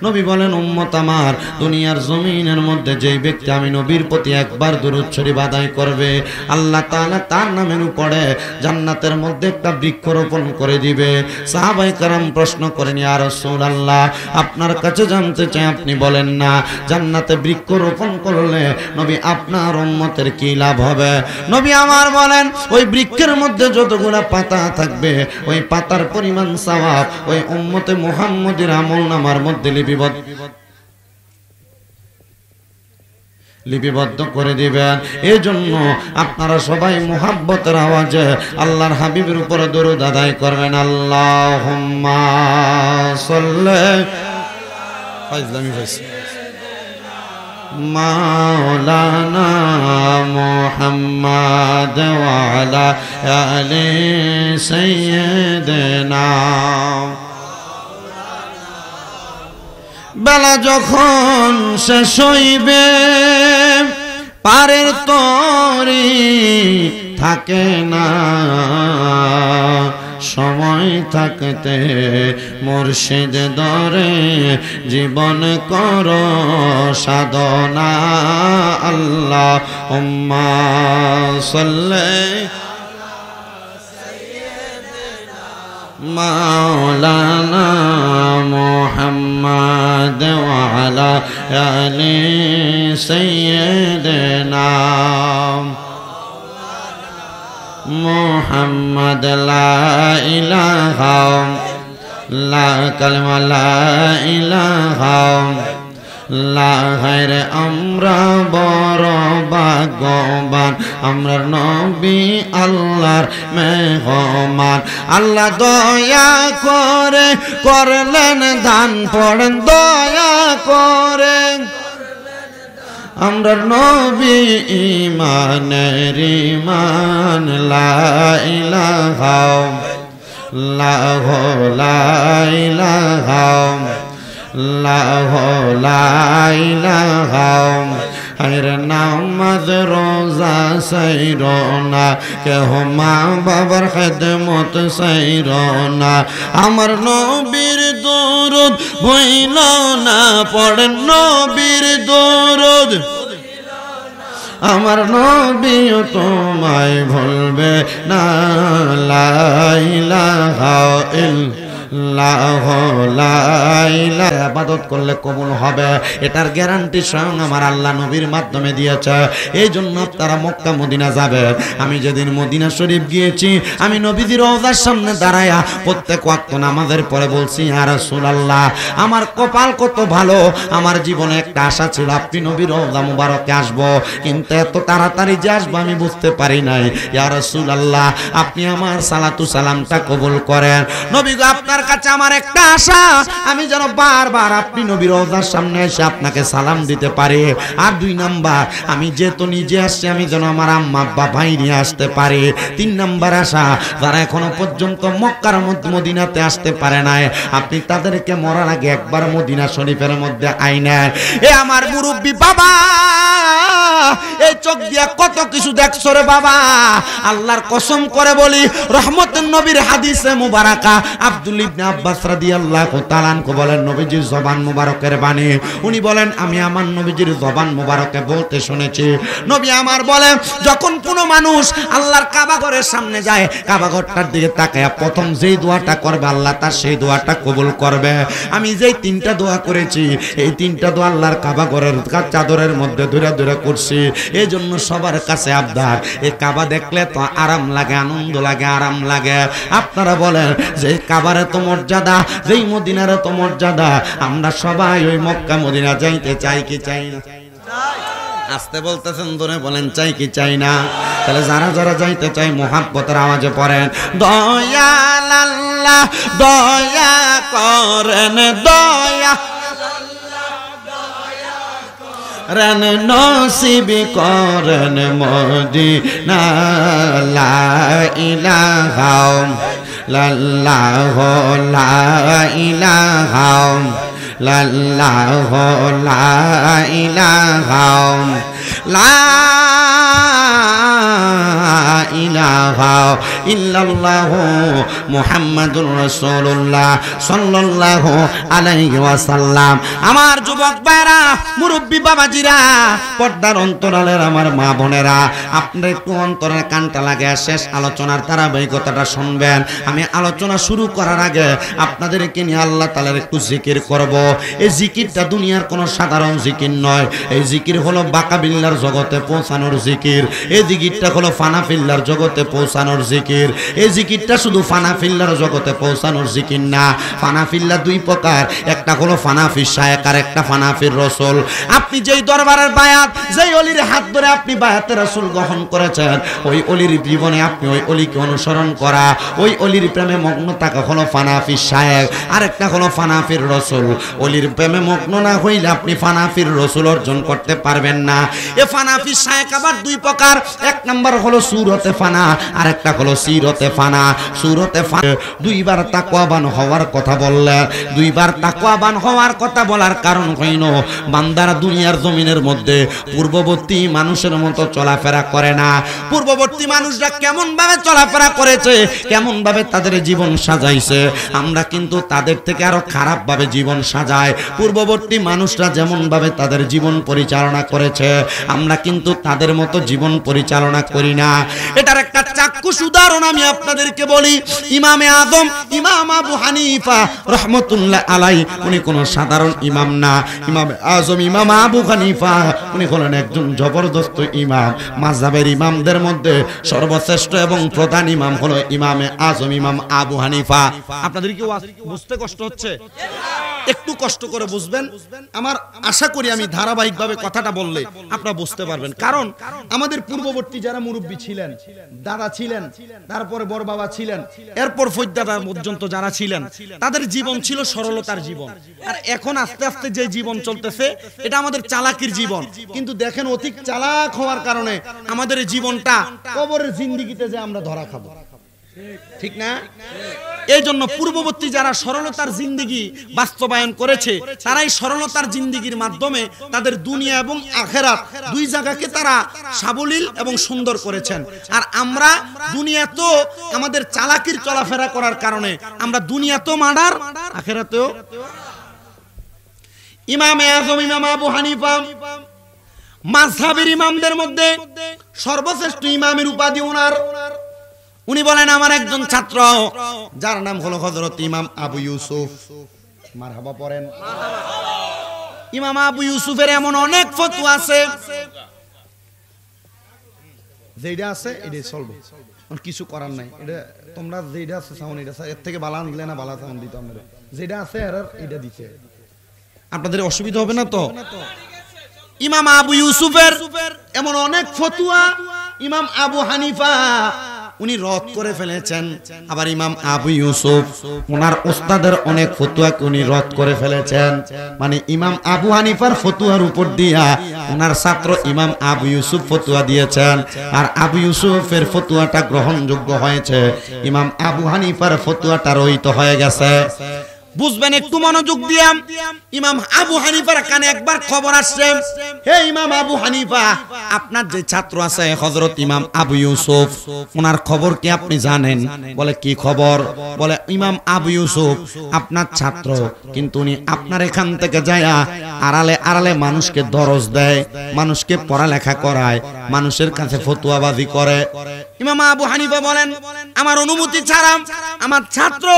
নবী বলেন উম্মত আমার দুনিয়ার জমিনের মধ্যে যেই ব্যক্তি আমি নবীর প্রতি একবার দুরূদ শরীফ আদায় করবে আল্লাহ তাআলা তার নামের উপরে জান্নাতের মধ্যে একটা বৃক্ষরোপণ করে দিবে। সাহাবায়ে কেরাম প্রশ্ন করেন ইয়া রাসূলুল্লাহ আপনার কাছে জানতে চাই আপনি বলেন না জান্নাতে বৃক্ষরোপণ করলে নবী আপনার উম্মতের কি লাভ হবে? নবী আমার বলেন ওই বৃক্ষের মধ্যে যতগুলো পাতা থাকবে ওই পাতার পরিমাণ সওয়াব ওই উম্মতে মুহাম্মদের আমলনামার লিপিবদ্ধ করে দিবেন। এই জন্য আপনারা সবাই মুহাব্বতের আওয়াজে আল্লাহর হাবিবের উপরে দরুদ আদায় করবেন। আল্লাহুম্মা সাল্লি মাওলানা মুহাম্মদ ওয়া আলা আলি সাইয়্যিদিনা। বেলা যখন শেষ হইবে পারের তরি থাকে না, সময় থাকতে মুর্শিদ দরে জীবন করো সাধনা। আল্লাহুম্মা সাল্লি মাওলানা মুহাম্মদ ওয়া আলা আলি সাইয়্যিদিনা মুহাম্মদ লা ইলাহা লা কালমা লা ইলাহা লা গায়রে। আমরা বড় ভাগ্যবান আমরা নবী আল্লাহর মেহমান। আল্লাহ দয়া করে করলেন দান পড়েন দয়া করে আমরা নবী ইমানের ইমান। লা ইলাহা লা ইলাহা লা ইলাহা আরে নামাজ রোজা সাইরো না কেহ মা বাবার খেদমত সাইরো না। আমার নবীর দরুদ ভুইল না পড়েন নবীর দরুদ আমার নবীও তোমায় ভুলবে না। লা ইলাহা ইবাদত করলে কবুল হবে এটার গ্যারান্টি স্বয়ং আমার আল্লাহ নবীর মাধ্যমে দিয়েছে। এই জন্য আপনারা মক্কা মদিনা যাবে। আমি যেদিন মদিনা শরীফ গিয়েছি আমি নবীজির রওজার সামনে দাঁড়ায়া প্রত্যেক ওয়াক্ত নামাজের পরে বলছি ইয়া রাসূলুল্লাহ আমার কপাল কত ভালো, আমার জীবনে একটা আশা ছিল আপনি নবীর রওজা মুবারকে আসবো, কিন্তু এত তাড়াতাড়ি যে আসবো আমি বুঝতে পারি নাই। ইয়া রাসূলুল্লাহ আপনি আমার সালাতু সালামটা কবুল করেন। নবী গো আপনার কাছে আমার একটা আশা আমি যেন বারবার আপনি নবীর রওজার সামনে এসে আপনাকে সালাম দিতে পারি। আর 2 নাম্বার আমি যেহেতু নিজে আসছি আমি যেন আমার আম্মা আব্বা ভাই নিয়ে আসতে পারি। 3 নাম্বার আশা যারা এখনো পর্যন্ত মক্কার মদিনাতে আসতে পারে নাই আপনি তাদেরকে মরার আগে একবার মদিনা শরীফের মধ্যে আইনেন। এ আমার মুরব্বি বাবা এই চোখ দিয়া কত কিছু দেখছো রে বাবা। আল্লাহর কসম করে বলি রহমতের নবীর হাদিসে মুবারাকা আব্দুল ইবনে আব্বাস রাদিয়াল্লাহু তাআলা আনহু বলেন নবীজির জবান মুবারকের বাণী উনি বলেন আমি আমার নবীজির জবান মুবারকে বলতে শুনেছি। নবী আমার বলেন যখন কোনো মানুষ আল্লাহর কাবা ঘরের সামনে যায় কাবা ঘরটার দিকে তাকায়া প্রথম যেই দোয়াটা করবে আল্লাহ তার সেই দোয়াটা কবুল করবে। আমি যেই 3টা দোয়া করেছি এই 3টা দোয়া আল্লাহর কাবা ঘরের চাদরের মধ্যে ধরে ধরে করছি। এই জন্য সবার কাছে আবদার এই কাবা দেখলে তো আরাম লাগে আনন্দ লাগে আরাম লাগে। আপনারা বলেন যে কাবার এত মর্যাদা যেই মদিনার এত মর্যাদা আমরা সবাই ওই মক্কা মদিনা যাইতে চাই কি চাই না? আসতে বলতেছেন ধরে বলেন চাই কি চাই না? তাহলে যারা যারা যাইতে চাই মুহাব্বতের আওয়াজে পড়েন দয়াল আল্লাহ দয়া করেন দয়া রন নসিব করেন মদিনা। লা ইলাহা লাল্লাহু লা ইলাহা লাল্লাহু লা ইলাহা লা ইলাহা ইল্লাল্লাহু মুহাম্মাদুর রাসূলুল্লাহ সাল্লাল্লাহু আলাইহি ওয়াসাল্লাম। আমার যুবক ভাইরা, মুরব্বি বাবাজিরা, পর্দার অন্তরালের আমার মা বোনেরা, আপনারা একটু অন্তরের কানটা লাগিয়ে শেষ আলোচনার ধারাবাহিকতাটা শুনবেন। আমি আলোচনা শুরু করার আগে আপনাদেরকে নিয়ে আল্লাহ তাআলার একটু জিকির করব। এই জিকিরটা দুনিয়ার কোনো সাধারণ জিকির নয়। এই জিকির হলো বাকাবিল্লার জগতে পৌঁছানোর জিকির। এই জিকিরটা হলো ফানাফিল্লার জগতে পৌঁছানোর জিকির। এই জিকিরটা শুধু ফানাফিল্লার জগতে পৌঁছানোর জিকির না। ফানাফিল্লা দুই প্রকার, একটা হলো ফানাফি শায়েখ আর একটা ফানাফির রাসূল। আপনি যেই দরবারের বায়াত, যেই ওলির হাত ধরে আপনি বায়াতের রাসূল গ্রহণ করেছেন, ওই ওলির জীবনে আপনি ওই ওলিকে অনুসরণ করা, ওই ওলির প্রেমে মগ্ন থাকা হলো ফানাফি শায়েখ, আর একটা হলো ফানাফির রাসূল। ওলির প্রেমে মগ্ন না হইলে আপনি ফানাফির রাসূল অর্জন করতে পারবেন না। এ ফানাফি শায়েখ আবার দুই প্রকার, এক নাম্বার হলো সুরতে ফানা, আর একটা হলো সিরতে ফানা। সুরতে ফানা দুইবার তাকওয়াবান হওয়ার কথা বললেন। দুইবার তাকওয়াবান হওয়ার কথা বলার কারণ হইল বান্দারা দুনিয়ার জমিনের মধ্যে পূর্ববর্তী মানুষের মতো চলাফেরা করে না। পূর্ববর্তী মানুষরা কেমন ভাবে চলাফেরা করেছে, কেমন ভাবে তাদের জীবন সাজাইছে, আমরা কিন্তু তাদের থেকে আরো খারাপ ভাবে জীবন সাজাই। পূর্ববর্তী মানুষরা যেমন ভাবে তাদের জীবন পরিচালনা করেছে, আমরা কিন্তু তাদের মতো জীবন পরিচালনা করি না। এটার একটা চাক্ষুষ উদাহরণ আমি আপনাদেরকে বলি। ইমামে আজম ইমাম আবু হানিফা রহমতুল্লাহ আলাই, উনি কোন সাধারণ ইমাম না। ইমামে আজম ইমাম আবু হানিফা উনি হলেন একজন জবরদস্ত ইমাম। মাযহাবের ইমামদের মধ্যে সর্বশ্রেষ্ঠ এবং প্রধান ইমাম হলো ইমামে আজম ইমাম আবু হানিফা। আপনাদের কি বুঝতে কষ্ট হচ্ছে? একটু কষ্ট করে বুঝবেন। আমার আশা করি আমি ধারাবাহিকভাবে কথাটা বললে আপনারা বুঝতে পারবেন। কারণ আমাদের পূর্ববর্তী যারা মুরব্বী ছিলেন, দাদা ছিলেন, তারপরে বড় বাবা ছিলেন, এরপর ফৈদাদা পর্যন্ত যারা ছিলেন, তাদের জীবন ছিল সরলতার জীবন। আর এখন আস্তে আস্তে যে জীবন চলতেছে, এটা আমাদের চালাকির জীবন। কিন্তু দেখেন, অধিক চালাক হওয়ার কারণে আমাদের জীবনটা কবরের জিন্দেগিতে যে আমরা ধরা খাবো, ঠিক না? এই জন্য পূর্ববর্তী যারা সরলতার জিন্দেগি বাস্তবায়ন করেছে, তারাই সরলতার জিন্দেগির মাধ্যমে তাদের দুনিয়া এবং আখিরাত দুই জায়গাকে তারা সাবলীল এবং সুন্দর করেছেন। আর আমরা দুনিয়া তো আমাদের চালাকির চলাফেরা করার কারণে আমরা দুনিয়া তো মার্ডার, আখিরাতেও। ইমামে আজম ইমাম আবু হানিফা মাযহাবের ইমামদের মধ্যে সর্বশ্রেষ্ঠ ইমামের উপাধি ওনার। উনি বলেন, আমার একজন ছাত্র যার নাম হলো হযরত ইমাম আবু ইউসুফ। মারহাবা পড়েন। ইমাম আবু ইউসুফের এমন অনেক ফতোয়া আছে, যেটা আছে এটাই চলবে, কিছু করার নাই। এটা তোমরা যেটা আছে সাউন্ড, এটা এর থেকে বালা দিলে না, বালা সাউন্ড দিতে আমরা যেটা আছে আর এটা দিতে আপনাদের অসুবিধা হবে না তো? ইমাম আবু ইউসুফের এমন অনেক ফতোয়া ইমাম আবু হানিফা উনি রদ করে ফেলেছেন। আবার ইমাম আবু ইউসুফ ওনার ওস্তাদের অনেক ফতোয়াকে উনি রদ করে ফেলেছেন। মানে ইমাম আবু হানিফার ফতোয়ার উপর দিয়া ওনার ছাত্র ইমাম আবু ইউসুফ ফতোয়া দিয়েছেন, আর আবু ইউসুফের ফতোয়াটা গ্রহণযোগ্য হয়েছে, ইমাম আবু হানিফার ফতোয়াটা রহিত হয়ে গেছে। বুঝবেন, একটু মনোযোগ দিয়া। ইমাম আবু হানিফার কানে একবার খবর আসছে, হে ইমাম আবু হানিফা, আপনার যে ছাত্র আছে হযরত ইমাম আবু ইউসুফ, ওনার খবর কি আপনি জানেন? বলে, কি খবর? বলে, ইমাম আবু ইউসুফ আপনার ছাত্র, কিন্তু উনি আপনার এখান থেকে যায়া আড়ালে আড়ালে মানুষকে দরজ দেয়, মানুষকে পড়ালেখা করায়, মানুষের কাছে ফতোয়াবাজি করে। ইমাম আবু হানিফা বলেন, আমার অনুমতি ছাড়া আমার ছাত্র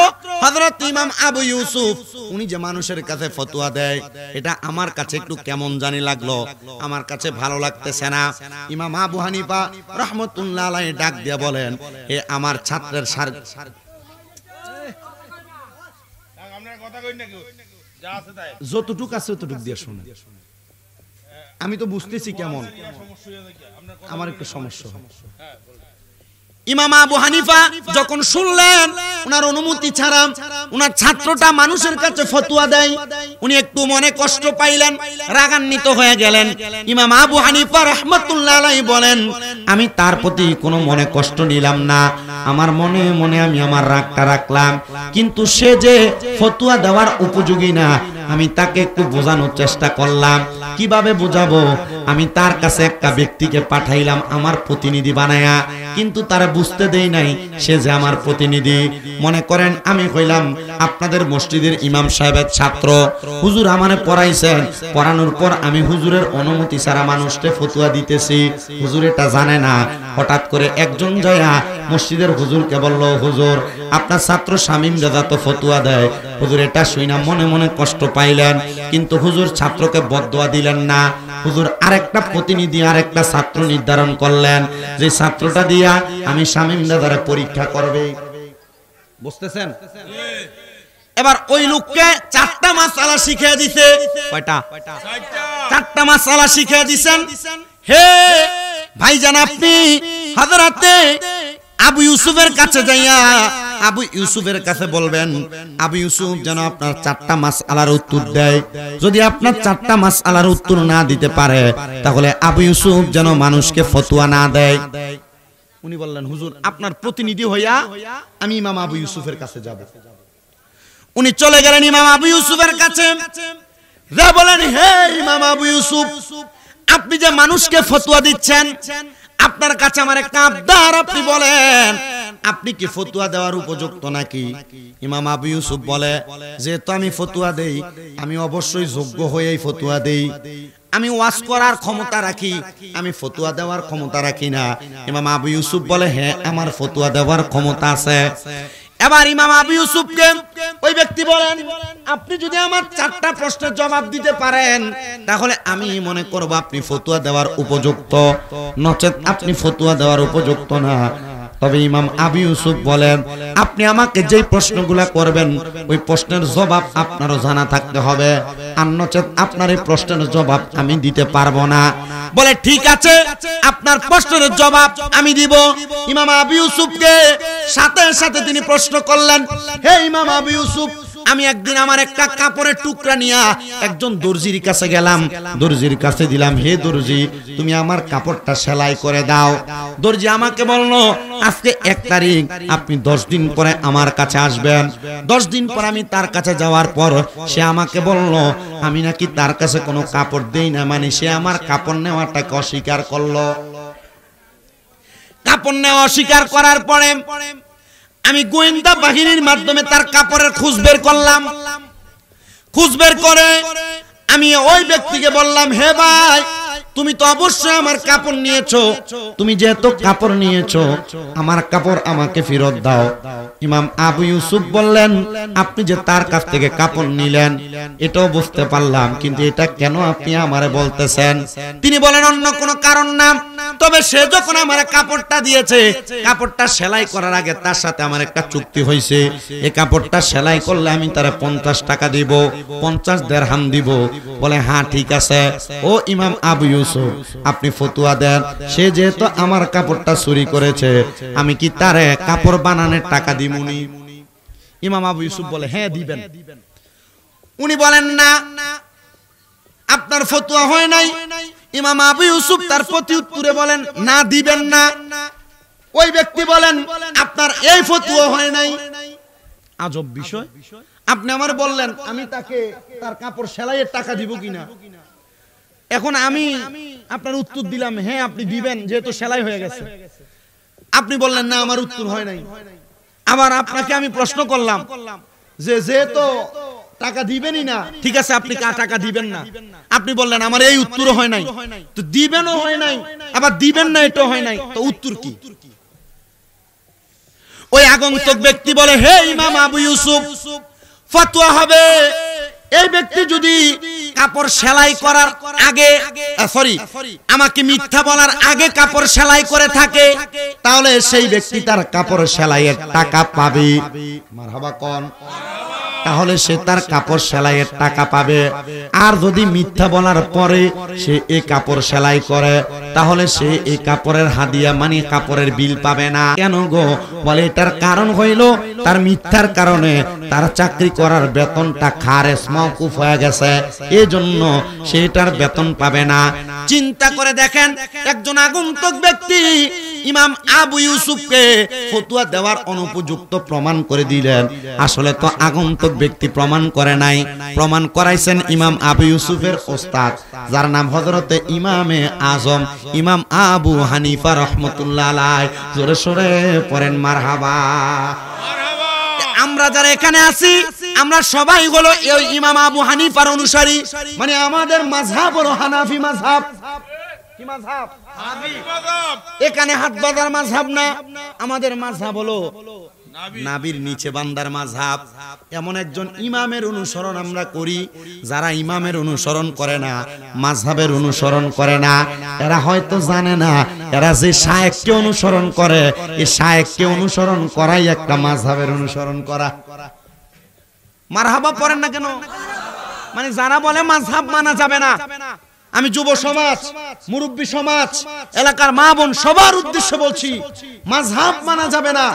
হযরত ইমাম আবু ইউসুফ উনি যে মানুষের কাছে ফতোয়া দেয়, এটা আমার কাছে একটু কেমন জানি লাগলো, আমার কাছে ভালো লাগতেছে না। ইমাম আবু হানিফা রাহমাতুল্লাহ আলাইহি ডাক দিয়ে বলেন, এ আমার ছাত্রের যতটুক আছে ততটুক দিয়ে শুনে, আমি তো বুঝতেছি কেমন, আমার একটু সমস্যা। ইমাম আবু হানিফা যখন শুনলেন উনার অনুমতি ছাড়া উনার ছাত্রটা মানুষের কাছে ফতোয়া দেয়, উনি একটু মনে কষ্ট পাইলেন, রাগান্বিত হয়ে গেলেন। ইমাম আবু হানিফা রাহমাতুল্লাহ আলাইহি বলেন, আমি তার প্রতি কোনো মনে কষ্ট নিলাম না, আমার মনে মনে আমি আমার রাগটা রাখলাম, কিন্তু সে যে ফতোয়া দেওয়ার উপযোগী না, আমি তাকে একটু বোঝানোর চেষ্টা করলাম। কিভাবে বোঝাবো? আমি তার কাছে একটা ব্যক্তিকে পাঠাইলাম আমার প্রতিনিধি বানায়া, কিন্তু তারা বুঝতে দেই নাই সে যে আমার প্রতিনিধি। মনে করেন আমি কইলাম আপনাদের মসজিদের ইমাম সাহেবের ছাত্র, হুজুর আমারে পড়াইছেন, পড়ানোর পর আমি হুজুরের অনুমতি ছাড়া মানুষকে ফতোয়া দিতেছি, হুজুর এটা জানে না। হঠাৎ করে একজন যায়া মসজিদের হুজুরকে বলল, হুজুর আপনার ছাত্র শামীম দাদা তো ফতোয়া দেয়। হুজুর এটা শুইনা মনে মনে কষ্ট পাইলেন, কিন্তু হুজুর ছাত্রকে বদদোয়া দিলেন না। হুজুর আরেকটা প্রতিনিধি আরেকটা ছাত্র নির্ধারণ করলেন, যে ছাত্রটা দিয়া আমি শামীম দাদারে পরীক্ষা করবে। বুঝতেছেন? এবার ওই লোককে 4টা মাসআলা শিখিয়ে দিতে। কয়টা? 4টা মাসআলা শিখিয়ে দিবেন। হে ভাইজান, আপনি হযরতে আবু ইউসুফের কাছে যাইয়া আবু ইউসুফের কাছে বলবেন, আবু ইউসুফ যেন আপনার 4টা মাসআলার উত্তর দেয়। যদি আপনার 4টা মাসআলার উত্তর না দিতে পারে, তাহলে আবু ইউসুফ যেন মানুষকে ফতোয়া না দেয়। উনি বললেন, হুজুর আপনার প্রতিনিধি হইয়া আমি ইমাম আবু ইউসুফের কাছে যাব। উনি চলে গেলেন ইমাম আবু ইউসুফের কাছে, যা বলেন, হে ইমাম আবু ইউসুফ, আপনি যে মানুষকে ফতোয়া দিচ্ছেন, আপনার কাছে আমার একটা আবদার, আপনি বলেন আপনি কি ফতোয়া দেওয়ার উপযুক্ত নাকি? ইমাম আবু ইউসুফ বলে, যেহেতু আমি ফতোয়া দেই, আমি অবশ্যই যোগ্য হয়েই ফতোয়া দেই। আমি ওয়াজ করার ক্ষমতা রাখি, আমি ফতোয়া দেওয়ার ক্ষমতা রাখি না। ইমাম আবু ইউসুফ বলে, হ্যাঁ আমার ফতোয়া দেওয়ার ক্ষমতা আছে। এবার ইমাম আবু ইউসুফকে ওই ব্যক্তি বলেন, আপনি যদি আমার 4টা প্রশ্নের জবাব দিতে পারেন, তাহলে আমি মনে করব আপনি ফতোয়া দেওয়ার উপযুক্ত, নচেত আপনি ফতোয়া দেওয়ার উপযুক্ত না। তবে ইমাম আবু ইউসুফ বলেন, আপনি আমাকে যেই প্রশ্নগুলা করবেন ওই প্রশ্নের জবাব আপনারও জানা থাকতে হবে, আর নচেত আপনার এই প্রশ্নের জবাব আমি দিতে পারবো না। বলে, ঠিক আছে, আপনার প্রশ্নের জবাব আমি দিব। ইমাম আবু ইউসুফকে সাথে সাথে তিনি প্রশ্ন করলেন, হে ইমাম আবু ইউসুফ, আমি একদিন আমার একটা কাপড়ের টুকরা নিয়ে একজন দর্জির কাছে গেলাম, দর্জির কাছে দিলাম, হে দর্জি তুমি আমার কাপড়টা সেলাই করে দাও। দর্জি আমাকে বলল, আজকে 1 তারিখ, আপনি 10 দিন পরে আমার কাছে আসবেন। 10 দিন পর আমি তার কাছে যাওয়ার পর সে আমাকে বলল, আমি নাকি তার কাছে কোনো কাপড় দেই না, মানে সে আমার কাপড় নেওয়াটাকে অস্বীকার করলো। কাপড় নেওয়া অস্বীকার করার পরে আমি গোয়েন্দা বাহিনীর মাধ্যমে তার কাপড়ের খোঁজ বের করলাম। খোঁজ বের করে আমি ওই ব্যক্তিকে বললাম, হে ভাই, তুমি তো অবশ্যই আমার কাপড় নিয়েছো, তুমি যেহেতু কাপড় নিয়েছো আমার কাপড় আমাকে ফেরত দাও। ইমাম আবু ইউসুফ বললেন, আপনি যে তার কাছ থেকে কাপড় নিলেন এটাও বুঝতে পারলাম, কিন্তু এটা কেন আপনি আমারে বলতেছেন? তিনি বলেন, অন্য কোনো কারণ না, তবে সে যখন আমার কাপড়টা দিয়েছে, কাপড়টা সেলাই করার আগে তার সাথে আমার একটা চুক্তি হয়েছে, এই কাপড়টা সেলাই করলে আমি তারে 50 টাকা দিব, 50 দিরহাম দিব। বলে, হ্যাঁ ঠিক আছে। ও ইমাম আবু ইউসুফ, আপনি ফতোয়া দেন, সে যেহেতু আমার কাপড়টা চুরি করেছে, আমি কি তারে কাপড় বানানোর টাকা দিমুনি? ইমাম আবু ইউসুফ বলে, হ্যাঁ দিবেন। উনি বলেন, না আপনার ফতোয়া হয় নাই। ইমাম আবু ইউসুফ তার প্রতি উত্তরে বলেন, না দিবেন না। ওই ব্যক্তি বলেন, আপনার এই ফতোয়া হয় নাই। আজব বিষয়, আপনি আমার বললেন আমি তাকে তার কাপড় সেলাইয়ের টাকা দিব কিনা। এখন আমি আপনার উত্তর দিলাম, হ্যাঁ আপনি দিবেন, যেহেতু সেলাই হয়ে গেছে। আপনি বললেন, না আমার উত্তর হয় নাই। আবার আপনাকে আমি প্রশ্ন করলাম যে যেহেতু টাকা দিবেনই না, ঠিক আছে আপনি টাকা দিবেন না। আপনি বললেন আমার এই উত্তর হয় নাই, তো দিবেনও হয় নাই, আবার দিবেন না এটাও হয় নাই, তো উত্তর কি? ওই আগন্তুক ব্যক্তি বলে, হে ইমাম আবু ইউসুফ, ফতোয়া হবে এই ব্যক্তি যদি কাপড় সেলাই করার আগে, আমাকে মিথ্যা বলার আগে কাপড় সেলাই করে থাকে, তাহলে সেই ব্যক্তি তার কাপড় সেলাইয়ের টাকা পাবে। মারহাবা কোন? তাহলে সে তার কাপড় সেলাইয়ের টাকা পাবে। আর যদি মিথ্যা বলার পরে সে এই কাপড় সেলাই করে, তাহলে সে এই কাপড়ের হাদিয়া মানে কাপড়ের বিল পাবে না। কেন গো? বলে এটার কারণ হইল তার মিথ্যার কারণে তার চাকরি করার বেতনটা খারেজ মওকুফ হয়ে গেছে, এজন্য সেটার বেতন পাবে না। চিন্তা করে দেখেন, একজন আগন্তুক ব্যক্তি ইমাম আবু ইউসুফকে ফতোয়া দেওয়ার অনুপযুক্ত প্রমাণ করে দিলেন। আসলে তো আগন্তুক ব্যক্তি প্রমাণ করে নাই, প্রমাণ করাইছেন ইমাম আবু ইউসুফের ওস্তাদ, যার নাম হযরতে ইমামে আজম ইমাম আবু হানিফা রাহমাতুল্লাহ আলাইহি। জোরে সোরে পড়েন মারহাবা। আমরা যারা এখানে আছি আমরা সবাই হলো এই ইমাম আবু হানিফার অনুসারী, মানে আমাদের মাযহাব হলো হানাফি মাযহাব। কি মাযহাব? হানাফি মাযহাব। এখানে হাত বাঁধার মাযহাব না, আমাদের মাযহাব হলো নাবির নিচে বান্দার মাযহাব। এমন একজন ইমামের অনুসরণ আমরা করি, যারা ইমামের অনুসরণ করে না, মাযহাবের অনুসরণ করে না, এরা হয়তো জানে না এরা যে শায়েখকে অনুসরণ করে, এই শায়েখকে অনুসরণ করাই একটা মাযহাবের অনুসরণ করা। মারহাবা পড়েন না কেন? মানে যারা বলে মাযহাব মানা যাবে না, আমি যুব সমাজ, মুরব্বী সমাজ, এলাকার মা বোন সবার উদ্দেশ্যে বলছি, মাযহাব মানা যাবে না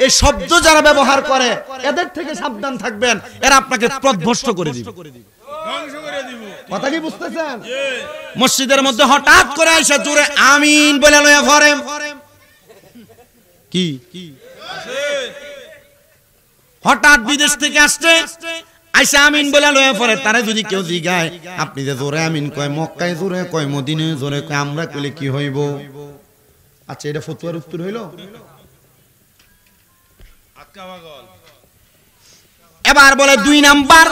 এই শব্দ যারা ব্যবহার করে এদের থেকে সাবধান থাকবেন, এরা আপনাকে পথভ্রষ্ট করে দিবে, ধ্বংস করে দিবে। কথা কি বুঝতেছেন? মসজিদের মধ্যে হঠাৎ করে আইসা জোরে আমিন বলে লয়া ঘরে কি হঠাৎ বিদেশ থেকে আসছে আইসা আমিন বলে লয়ে পড়ে, তারে যদি কেউ জিগায় আপনি যে জোরে আমিন কয়, মক্কায় জোরে কয়, মদিনায় জোরে কয়, আমরা কইলে কি হইব? আচ্ছা, এটা ফতোয়ার উত্তর হইল? এবার বলে 2 নাম্বার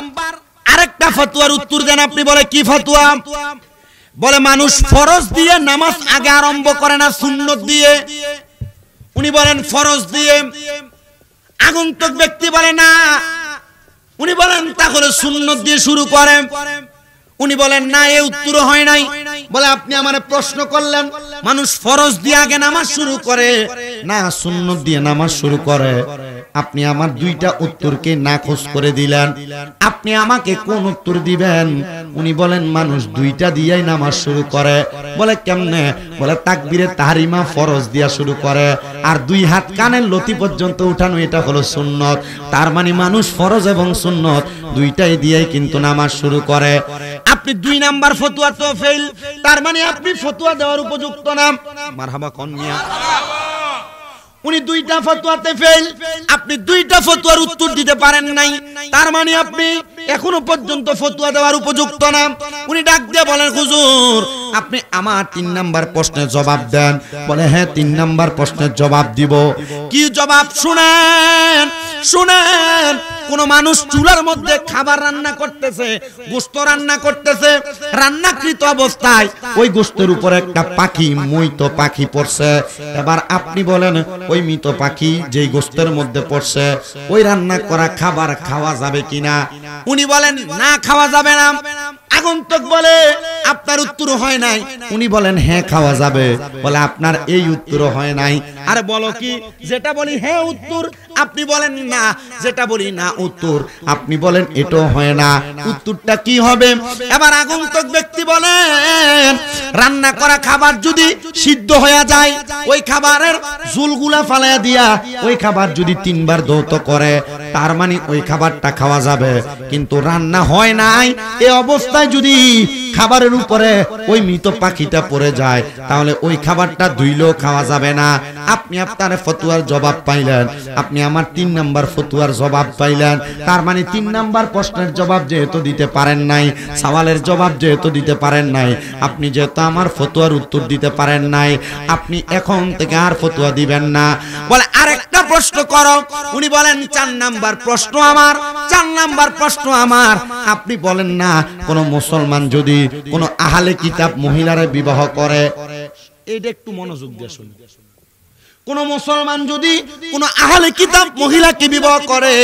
আরেকটা ফতোয়ার উত্তর দেন আপনি। বলে কি ফতোয়া? বলে মানুষ ফরজ দিয়ে নামাজ আগে আরম্ভ করে না, সুন্নত দিয়ে। উনি বলেন ফরজ দিয়ে। আগন্তুক ব্যক্তি বলে না, উনি বলেন তাহলে সুন্নত দিয়ে শুরু করেন। উনি বলেন না, এই উত্তর হয় নাই। বলে আপনি আমারে প্রশ্ন করলেন মানুষ ফরজ দিয়ে আগে নামাজ শুরু করে না সুন্নত দিয়ে নামাজ শুরু করে, আপনি আমার 2টা উত্তরকে নাকচ করে দিলেন। আপনি আমাকে কোন উত্তর দিবেন? উনি বলেন মানুষ 2টা দিয়েই নামাজ শুরু করে। বলে কেমনে? বলে তাকবীরে তাহরিমা ফরজ দিয়া শুরু করে, আর 2 হাত কানের লতি পর্যন্ত উঠানো এটা হলো সুন্নত। তার মানে মানুষ ফরজ এবং সুন্নত 2টাই দিয়েই কিন্তু নামাজ শুরু করে। আপনি 2 নাম্বার ফতোয়া তো ফেল, তার মানে আপনি ফতোয়া দেওয়ার উপযুক্ত না। মারহাবা কোন মিয়া? উনি 2টা ফতোয়াতে ফেল, আপনি 2টা ফতোয়ার উত্তর দিতে পারেন নাই, তার মানে আপনি এখনো পর্যন্ত ফতোয়া দেওয়ার উপযুক্ত না। উনি ডাক দিয়ে বলেন হুজুর আপনি আমার 3 নাম্বার প্রশ্নের জবাব দেন। বলে হ্যাঁ 3 নাম্বার প্রশ্নের জবাব দিব। কি জবাব? শুনেন শুনেন। কোন মানুষ চুলার মধ্যে খাবার রান্না করতেছে, গোশত রান্না করতেছে, রান্নাকৃত অবস্থায় ওই গোশতের উপর একটা পাখি, মৃত পাখি পড়ছে। এবার আপনি বলেন ওই মৃত পাখি যেই গোশতের মধ্যে পড়ছে ওই রান্না করা খাবার খাওয়া যাবে কিনা? উনি বলেন না, খাওয়া যাবে না। আগন্তুক বলে আপনার উত্তর হয় নাই। উনি বলেন হ্যাঁ খাওয়া যাবে। বলে আপনার এই উত্তর হয় নাই। আরে বলো কি? যেটা বলি হ্যাঁ উত্তর, আপনি বলেন না। যেটা বলি না উত্তর, আপনি বলেন এটাও হয় না। উত্তরটা কি হবে? এবার আগন্তুক ব্যক্তি বলেন রান্না করা খাবার যদি সিদ্ধ হয়ে যায়, ওই খাবারের ঝুলগুলা ফালাইয়া দিয়া ওই খাবার যদি 3 বার ধৌত করে, তার মানে ওই খাবারটা খাওয়া যাবে। কিন্তু রান্না হয় নাই এই অবস্থায় যদি খাবারের উপরে ওই মৃত পাখিটা পড়ে যায়, তাহলে ওই খাবারটা ধুইলেও খাওয়া যাবে না। আপনি আপনার ফতোয়ার জবাব পাইলেন, আপনি আমার 3 নাম্বার ফতোয়ার জবাব পাইলেন। তার মানে 3 নাম্বার প্রশ্নের জবাব যেহেতু দিতে পারেন নাই, সওয়ালের জবাব যেহেতু দিতে পারেন নাই, আপনি যেহেতু আমার ফতোয়ার উত্তর দিতে পারেন নাই, আপনি এখন থেকে আর ফতোয়া দিবেন না। বলে আরেকটা প্রশ্ন করো। উনি বলেন 4 নাম্বার প্রশ্ন আমার, 4 নাম্বার প্রশ্ন আমার। আপনি বলেন না কোন মুসলমান যদি কোন আহলে কিতাব মহিলারে বিবাহ করে, এইটা একটু মনোযোগ দিয়ে শুনুন। কোন মুসলমান যদি কোন আহলে কিতাব মহিলাকে বিবাহ করে,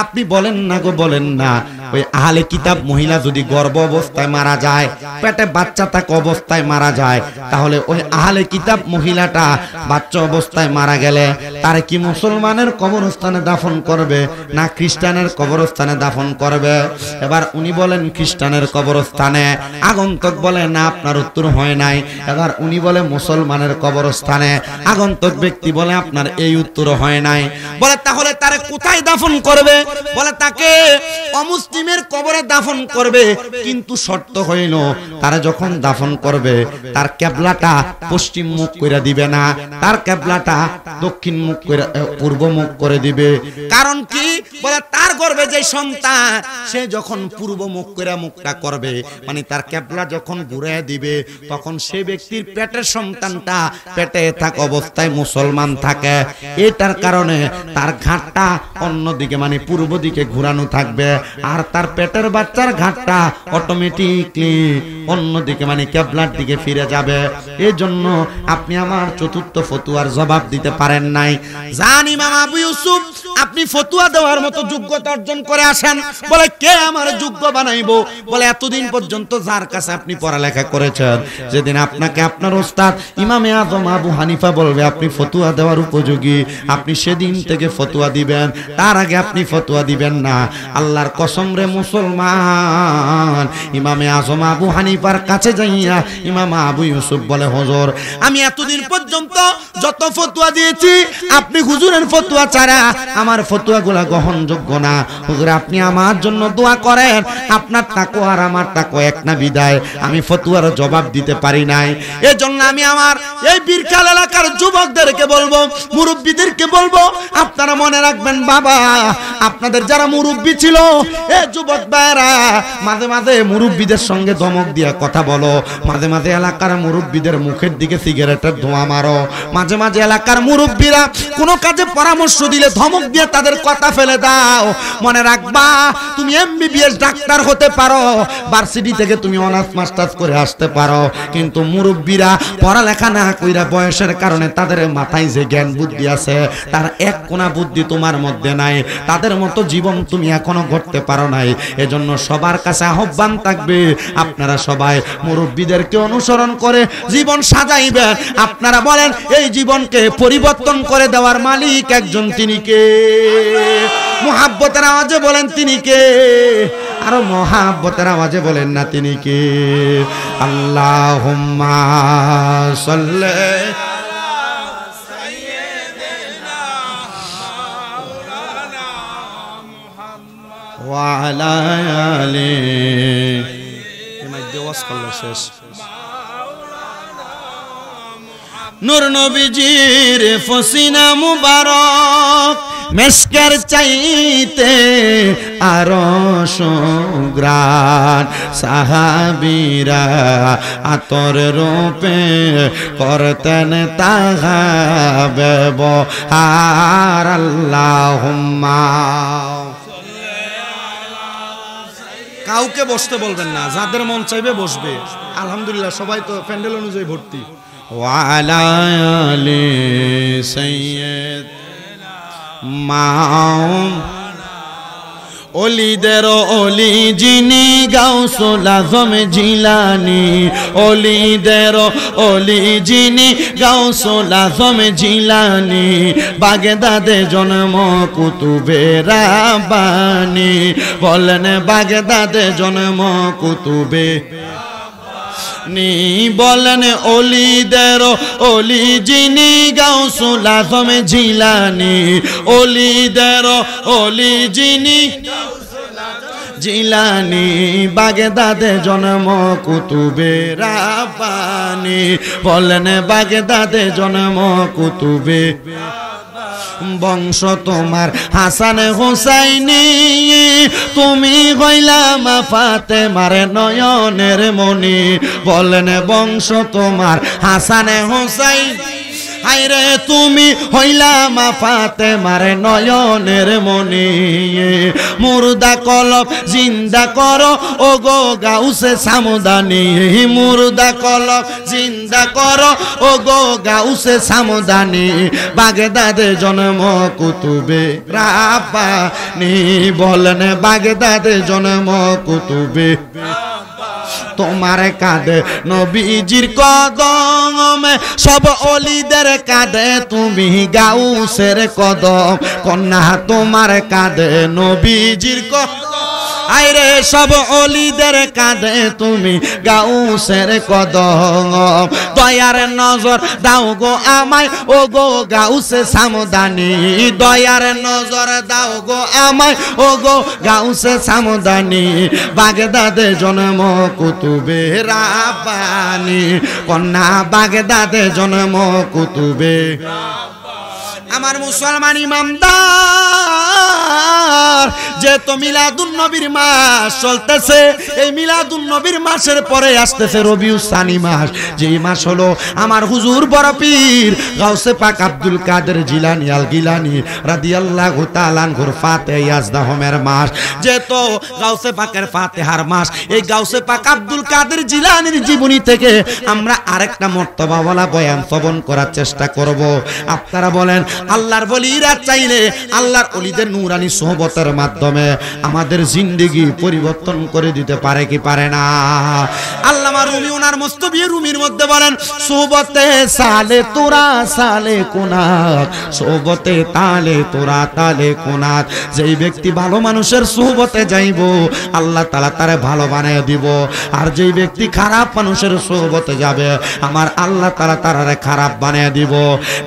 আপনি বলেন না গো, বলেন না ওই আহলে কিতাব মহিলা যদি গর্ভ অবস্থায় মারা যায়, পেটে বাচ্চা থাকা অবস্থায় মারা যায়, তাহলে ওই আহলে কিতাব মহিলাটা বাচ্চা অবস্থায় মারা গেলে তার কি মুসলমানের কবরস্থানে দাফন করবে না খ্রিস্টানের কবরস্থানে দাফন করবে? এবার উনি বলেন খ্রিস্টানের কবরস্থানে। আগন্তুক বলে না, আপনার উত্তর হয় নাই। এবার উনি বলে মুসলমানের কবরস্থানে। আগন্তুক ব্যক্তি বলে আপনার এই উত্তর হয় নাই। বলে তাহলে তারে কোথায় দাফন করবে? বলে তাকে অমুসলিমের কবরে দাফন করবে, কিন্তু শর্ত হইল তারা যখন দাফন করবে তার কিবলাটা পশ্চিম মুখ করে দিবে না, তার কিবলাটা দক্ষিণ মুখ করে পূর্ব মুখ করে দিবে। কারণ কি? বলে তার গর্ভে যে সন্তান সে যখন পূর্ব মুখ করে মুখটা করবে, মানে তার কিবলা যখন ঘুরে দিবে, তখন সে ব্যক্তির পেটের সন্তানটা পেটে থাকা অবস্থায় মুসলমান থাকে। এটার কারণে তার ঘাটটা অন্যদিকে মানে পূর্ব দিকে ঘুরানো থাকবে, আর তার পেটের বাচ্চার ঘাটটা অটোমেটিকলি অন্যদিকে মানে কিবলার দিকে ফিরে যাবে। এই জন্য আপনি আমার চতুর্থ ফতুয়ার জবাব দিতে পারেন নাই। জান ইমাম আবু ইউসুফ, আপনি ফতুয়া দেওয়ার মতো যোগ্যতা অর্জন করে আসেন। বলে কে আমার যোগ্য বানাইবো? বলে এতদিন পর্যন্ত যার কাছে আপনি পড়ালেখা করেছেন, যেদিন আপনাকে আপনার ওস্তাদ ইমামে আজম আবু হানিফা বলবে আপনি ফতুয়া দেওয়ার উপযোগী, আপনি সেদিন থেকে ফতুয়া দিবেন, তার আগে আপনি ফতুয়া দিবেন না। আল্লাহর কসম রে মুসলমান, ইমামে আজম আবু হানিফার কাছে যাইয়া ইমাম আবু ইউসুফ বলে হুজুর, আমি এতদিন পর্যন্ত যত ফতুয়া দিয়েছি আপনি হুজুরের ফতুয়া ছাড়া আমার ফতুয়াগুলা গ্রহণযোগ্য না। হুজুর আপনি আমার জন্য দোয়া করেন, আপনার তাকওয়া আর আমার তাকওয়া এক না বিদায় আমি ফতুয়ার জবাব দিতে পারি নাই। এজন্য আমি আমার এই বীরখাল এলাকার যুবকদেরকে বলবো, মুরব্বীদেরকে বলবো, আপনারা মনে রাখবেন বাবা, আপনাদের যারা মুরব্বী ছিল এই যুবক ভাইরা মাঝে মাঝে মুরব্বীদের সঙ্গে ধমক দিয়া কথা বলো, মাঝে মাঝে এলাকার মুরব্বীদের মুখের দিকে সিগারেটের ধোঁয়া মারো, মাঝে মাঝে এলাকার মুরব্বীরা কোনো কাজে পরামর্শ দিলে ধমক দিয়ে তাদের কথা ফেলে দাও। মনে রাখবা তুমি এমবিবিএস ডাক্তার হতে পারো, ভার্সিটি থেকে তুমি অনার্স মাস্টার্স করে আসতে পারো, কিন্তু মুরব্বীরা পড়ালেখা না কইরা বয়সের কারণে তাদের মাথায় যে জ্ঞান বুদ্ধি আছে তার এক কোনা বুদ্ধি তোমার মধ্যে নাই, তাদের মতো জীবন তুমি এখনো গড়তে পারো নাই। এজন্য সবার কাছে আহ্বান থাকবে আপনারা সবাই মুরব্বীদেরকে অনুসরণ করে জীবন সাজাইবেন। আপনারা বলেন এই জীবনকে পরিবর্তন করে দেওয়ার মালিক একজন, তিনি কে? মুহাব্বতের আওয়াজে বলেন তিনি কে? আরো মুহাব্বতের আওয়াজে বলেন না তিনি কে? আল্লাহুম্মা সাল্লি ওয়া আলা আলি। এই দেওয়াজ করলে শেষ। নূর নবীজির ফসিনা মুবারক মেশকের চাইতে আরো সুগ্রাণ, সাহাবীরা আতর রূপে করতেন তাহা ব্যবহার। আল্লাহুম্মা, কাউকে বসতে বলবেন না, যাদের মন চাইবে বসবে। আলহামদুলিল্লাহ সবাই তো প্যান্ডেল অনুযায়ী ভর্তি। ওয়ালা আলি সাইয়্যিদ মাম অলিদের অলি যিনি গাউসুল আজম জিলানি, অলিদের অলি যিনি গাউসুল আজম জিলানি, বাগদাদে জন্ম কুতুবে রাব্বানি। বলেন বাগদাদে জন্ম কুতুবে নি, বলেন অলিদের অলি যিনি গাউসুল আজম জিলানি, অলিদের অলি যিনি জিলানি, বাগদাদে জন্ম কুতুবে রাব্বানি। বলেন বাগদাদে জন্ম কুতুবে, বংশ তোমার হাসান হুসাইনি, তুমি হইলাম ফাতেমার নয়নের মনি। বলেন বংশ তোমার হাসান হুসাইন, হায়রে তুমি হইলা মা ফাতেমার নয়নের মনি মুর্দা কলব জিন্দা করো ও গো গাউসে সামদানি মুর্দা কলব জিন্দা করো ও গো গাউসে সামদানি বাগদাদে জন্ম কুতুবে রাব্বানি বলেন বাগদাদে জন্ম কুতুবে তোমার কাঁধে নবীজির কদমে সব ওলিদের কাঁধে তুমি গাউসের কদম কন্যা তোমার কাঁধে নবীজির কদম আইরে সব ওলিদের কাঁধে তুমি গাউসের কদম দয়ার নজর দাও গো আমায় ও গো গাউসে সামদানি দয়ার নজর দাও গো আমায় ও গো গাউসে সামদানি বাগদাদে জন্ম কুতুবে রাব্বানি কন্যা বাগদাদে জন্ম কুতুবে আমার মুসলমান ইমামদার যে তো মিলাদুন নবীর মাস চলতেছে এই মিলাদুন নবীর মাসের পরে আসতেছে রবিউল সানি মাস যেই মাস হলো আমার হুজুর বড় পীর গাউসে পাক আব্দুল কাদের জিলানী আল গিলানী রাদিয়াল্লাহু তাআলা আনহুর ফাতিহা ইয়াজদাহমের মাস যে তো গাউসে পাকের ফাতিহার মাস এই গাউসে পাক আব্দুল কাদের জিলানীর জীবনী থেকে আমরা আরেকটা মর্তবাওয়ালা বয়ান শ্রবণ করার চেষ্টা করব আপনারা বলেন আল্লাহর ওলিরা চাইলে আল্লাহর ওলিদের নূরানি সোহবতের মাধ্যমে আমাদের জিন্দেগি পরিবর্তন করে দিতে পারে কি পারে না আল্লামা রুমি ওনার মুস্তাফি রুমির মধ্যে বলেন সোহবতে সালে তোরা সালে কোনাত সোহবতে তালে তোরা তালে কোনাত যেই ব্যক্তি ভালো মানুষের সোহবতে যাইব আল্লাহ তাআলা তারে ভালো বানায় দিব আর যেই ব্যক্তি খারাপ মানুষের সোহবতে যাবে আমার আল্লাহ তাআলা তারে খারাপ বানায় দিব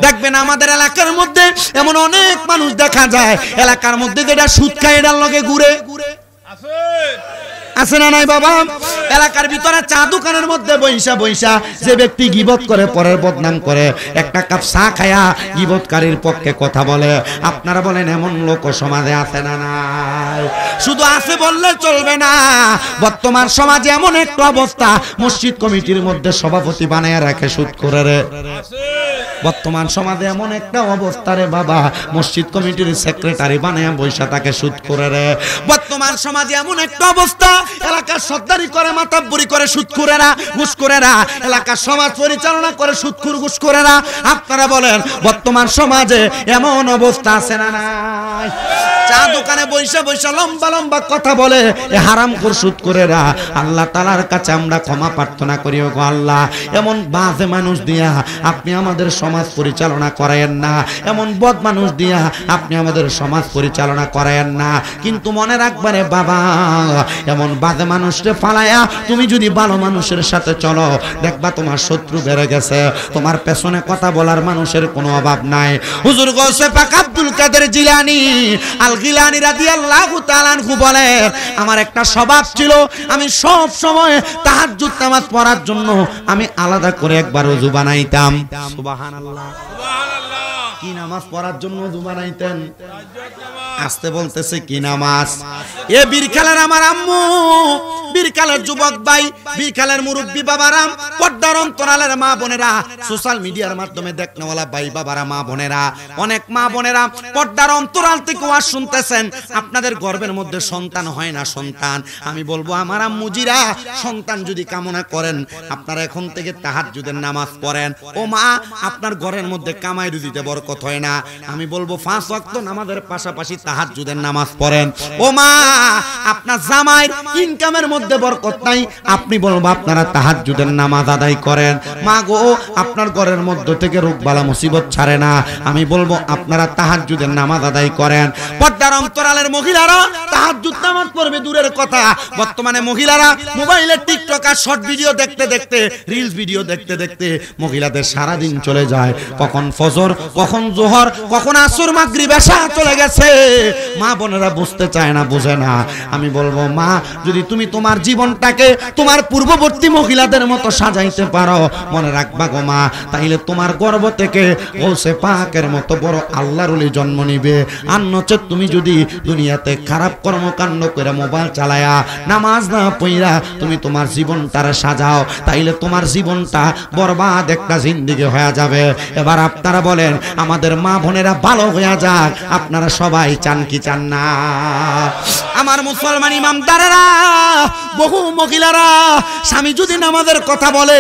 দেখবেন আমাদের এলাকার মধ্যে এমন অনেক মানুষ দেখা যায় এলাকার মধ্যে যেটা সুদ খায় এটার লগে ঘুরে আছে না নাই বাবা এলাকার ভিতরে চা দোকানের মধ্যে বইসা যে ব্যক্তি গীবত করে পরের বদনাম করে একটা কাপ চা খায়া গীবতকারীর পক্ষে কথা বলে আপনারা বলেন এমন লোক সমাজে আছে না নাই শুধু আছে বললে চলবে না বর্তমান সমাজে এমন একটা অবস্থা মসজিদ কমিটির মধ্যে সভাপতি বানায় রাখে সুদখোরেরে বর্তমান সমাজে এমন একটা অবস্থা রে বাবা মসজিদ কমিটির সেক্রেটারি বানায় বৈশা তাকে সুদখোরেরে বর্তমান সমাজে এমন একটা অবস্থা এলাকার সর্দারি করে মাতাব্বরি করে সুদখোরেরা ঘুষখোরেরা এলাকার সমাজ পরিচালনা করে সুদখোর ঘুষখোরেরা আপনারা বলেন বর্তমান সমাজে এমন অবস্থা আছে না নাই চা দোকানে বৈশা লম্বা লম্বা কথা বলে এ হারামখোর সুদখোরেরা আল্লাহ তাআলার কাছে আমরা ক্ষমা প্রার্থনা করি ওগো আল্লাহ এমন বাজে মানুষ দিয়া আপনি আমাদের সমাজ পরিচালনা করেন না এমন বদ মানুষ দিয়া আপনি আমাদের সমাজ পরিচালনা করেন না কিন্তু মনে রাখবারে বাবা এমন বাজে মানুষকে ফালায়া তুমি যদি ভালো মানুষের সাথে চলো দেখবা তোমার শত্রু বেড়ে গেছে তোমার পেছনে কথা বলার মানুষের কোনো অভাব নাই হুজুর গাউসে পাক আব্দুল কাদের জিলানী আল গিলানী রাদিয়াল্লাহু তাআলা আনহু বলেন আমার একটা স্বভাব ছিল আমি সব সময় তাহাজ্জুদ নামাজ পড়ার জন্য আমি আলাদা করে একবার ওযু বানাইতাম সুবহানাল্লাহ সুবহানাল্লাহ কি নামাজ পড়ার জন্য ওযু বানাইতেন আসতে বলতেছে কি নামাজ এ বীরখালের আমার আম্মু বীরখালের যুবক ভাই বীরখালের মুরব্বি বাবারাম পর্দার অন্তরালের মা বোনেরা সোশ্যাল মিডিয়ার মাধ্যমে দেখনেওয়ালা ভাই বাবারা মা বোনেরা অনেক মা বোনেরা পর্দার অন্তরাল থেকে ওয়াজ শুনতেছেন আপনাদের গর্ভের মধ্যে সন্তান হয় না সন্তান আমি বলবো আমার আম্মুজিরা সন্তান যদি কামনা করেন আপনারা এখন থেকে তাহাজ্জুদের নামাজ পড়েন ও মা আপনার ঘরের মধ্যে কামাই রুজিতে বরকত হয় না আমি বলবো 5 ওয়াক্ত নামাজের পাশাপাশি তাহাজ্জুদের নামাজ পড়েন ও মা আপনার জামাইয়ের ইনকামের মধ্যে বরকত নাই আপনি বলবো আপনারা তাহাজ্জুদের নামাজ আদায় করেন মা গো আপনার ঘরের মধ্যে থেকে রোগ বালা মুসিবত ছাড়ে না আমি বলবো আপনারা তাহাজ্জুদের নামাজ আদায় করেন পর্দার অন্তরালের মহিলারা তাহাজ্জুদ নামাজ পড়বে দূরের কথা বর্তমানে মহিলারা মোবাইলে টিকটক আর শর্ট ভিডিও দেখতে দেখতে রিলস ভিডিও দেখতে দেখতে মহিলাদের সারা দিন চলে যায় কখন ফজর কখন যোহর কখন আসর মাগরিব এশা চলে গেছে মা বোনেরা বুঝতে চায় না, বুঝে না। আমি বলবো মা, যদি তুমি তোমার জীবনটাকে তোমার পূর্ববর্তী মহিলাদের মতো সাজাইতে পারো, মনে রাখবা গো মা, তাইলে তোমার গর্ভ থেকে গৌসে পাকের মতো বড় আল্লাহর ওলি জন্ম নিবে। আর নচেত তুমি যদি দুনিয়াতে খারাপ কর্মকাণ্ড করে মোবাইল চালায়া নামাজ না পড়া তুমি তোমার জীবনটারে সাজাও, তাইলে তোমার জীবনটা বরবাদ একটা জিন্দেগি হয়ে যাবে। এবার আপনারা বলেন, আমাদের মা বোনেরা ভালো হয়ে যাক, আপনারা সবাই চান কি চান না? আমার মুসলমান ইমামদারেরা, বহু মহিলারা স্বামী যদি নামাজের কথা বলে,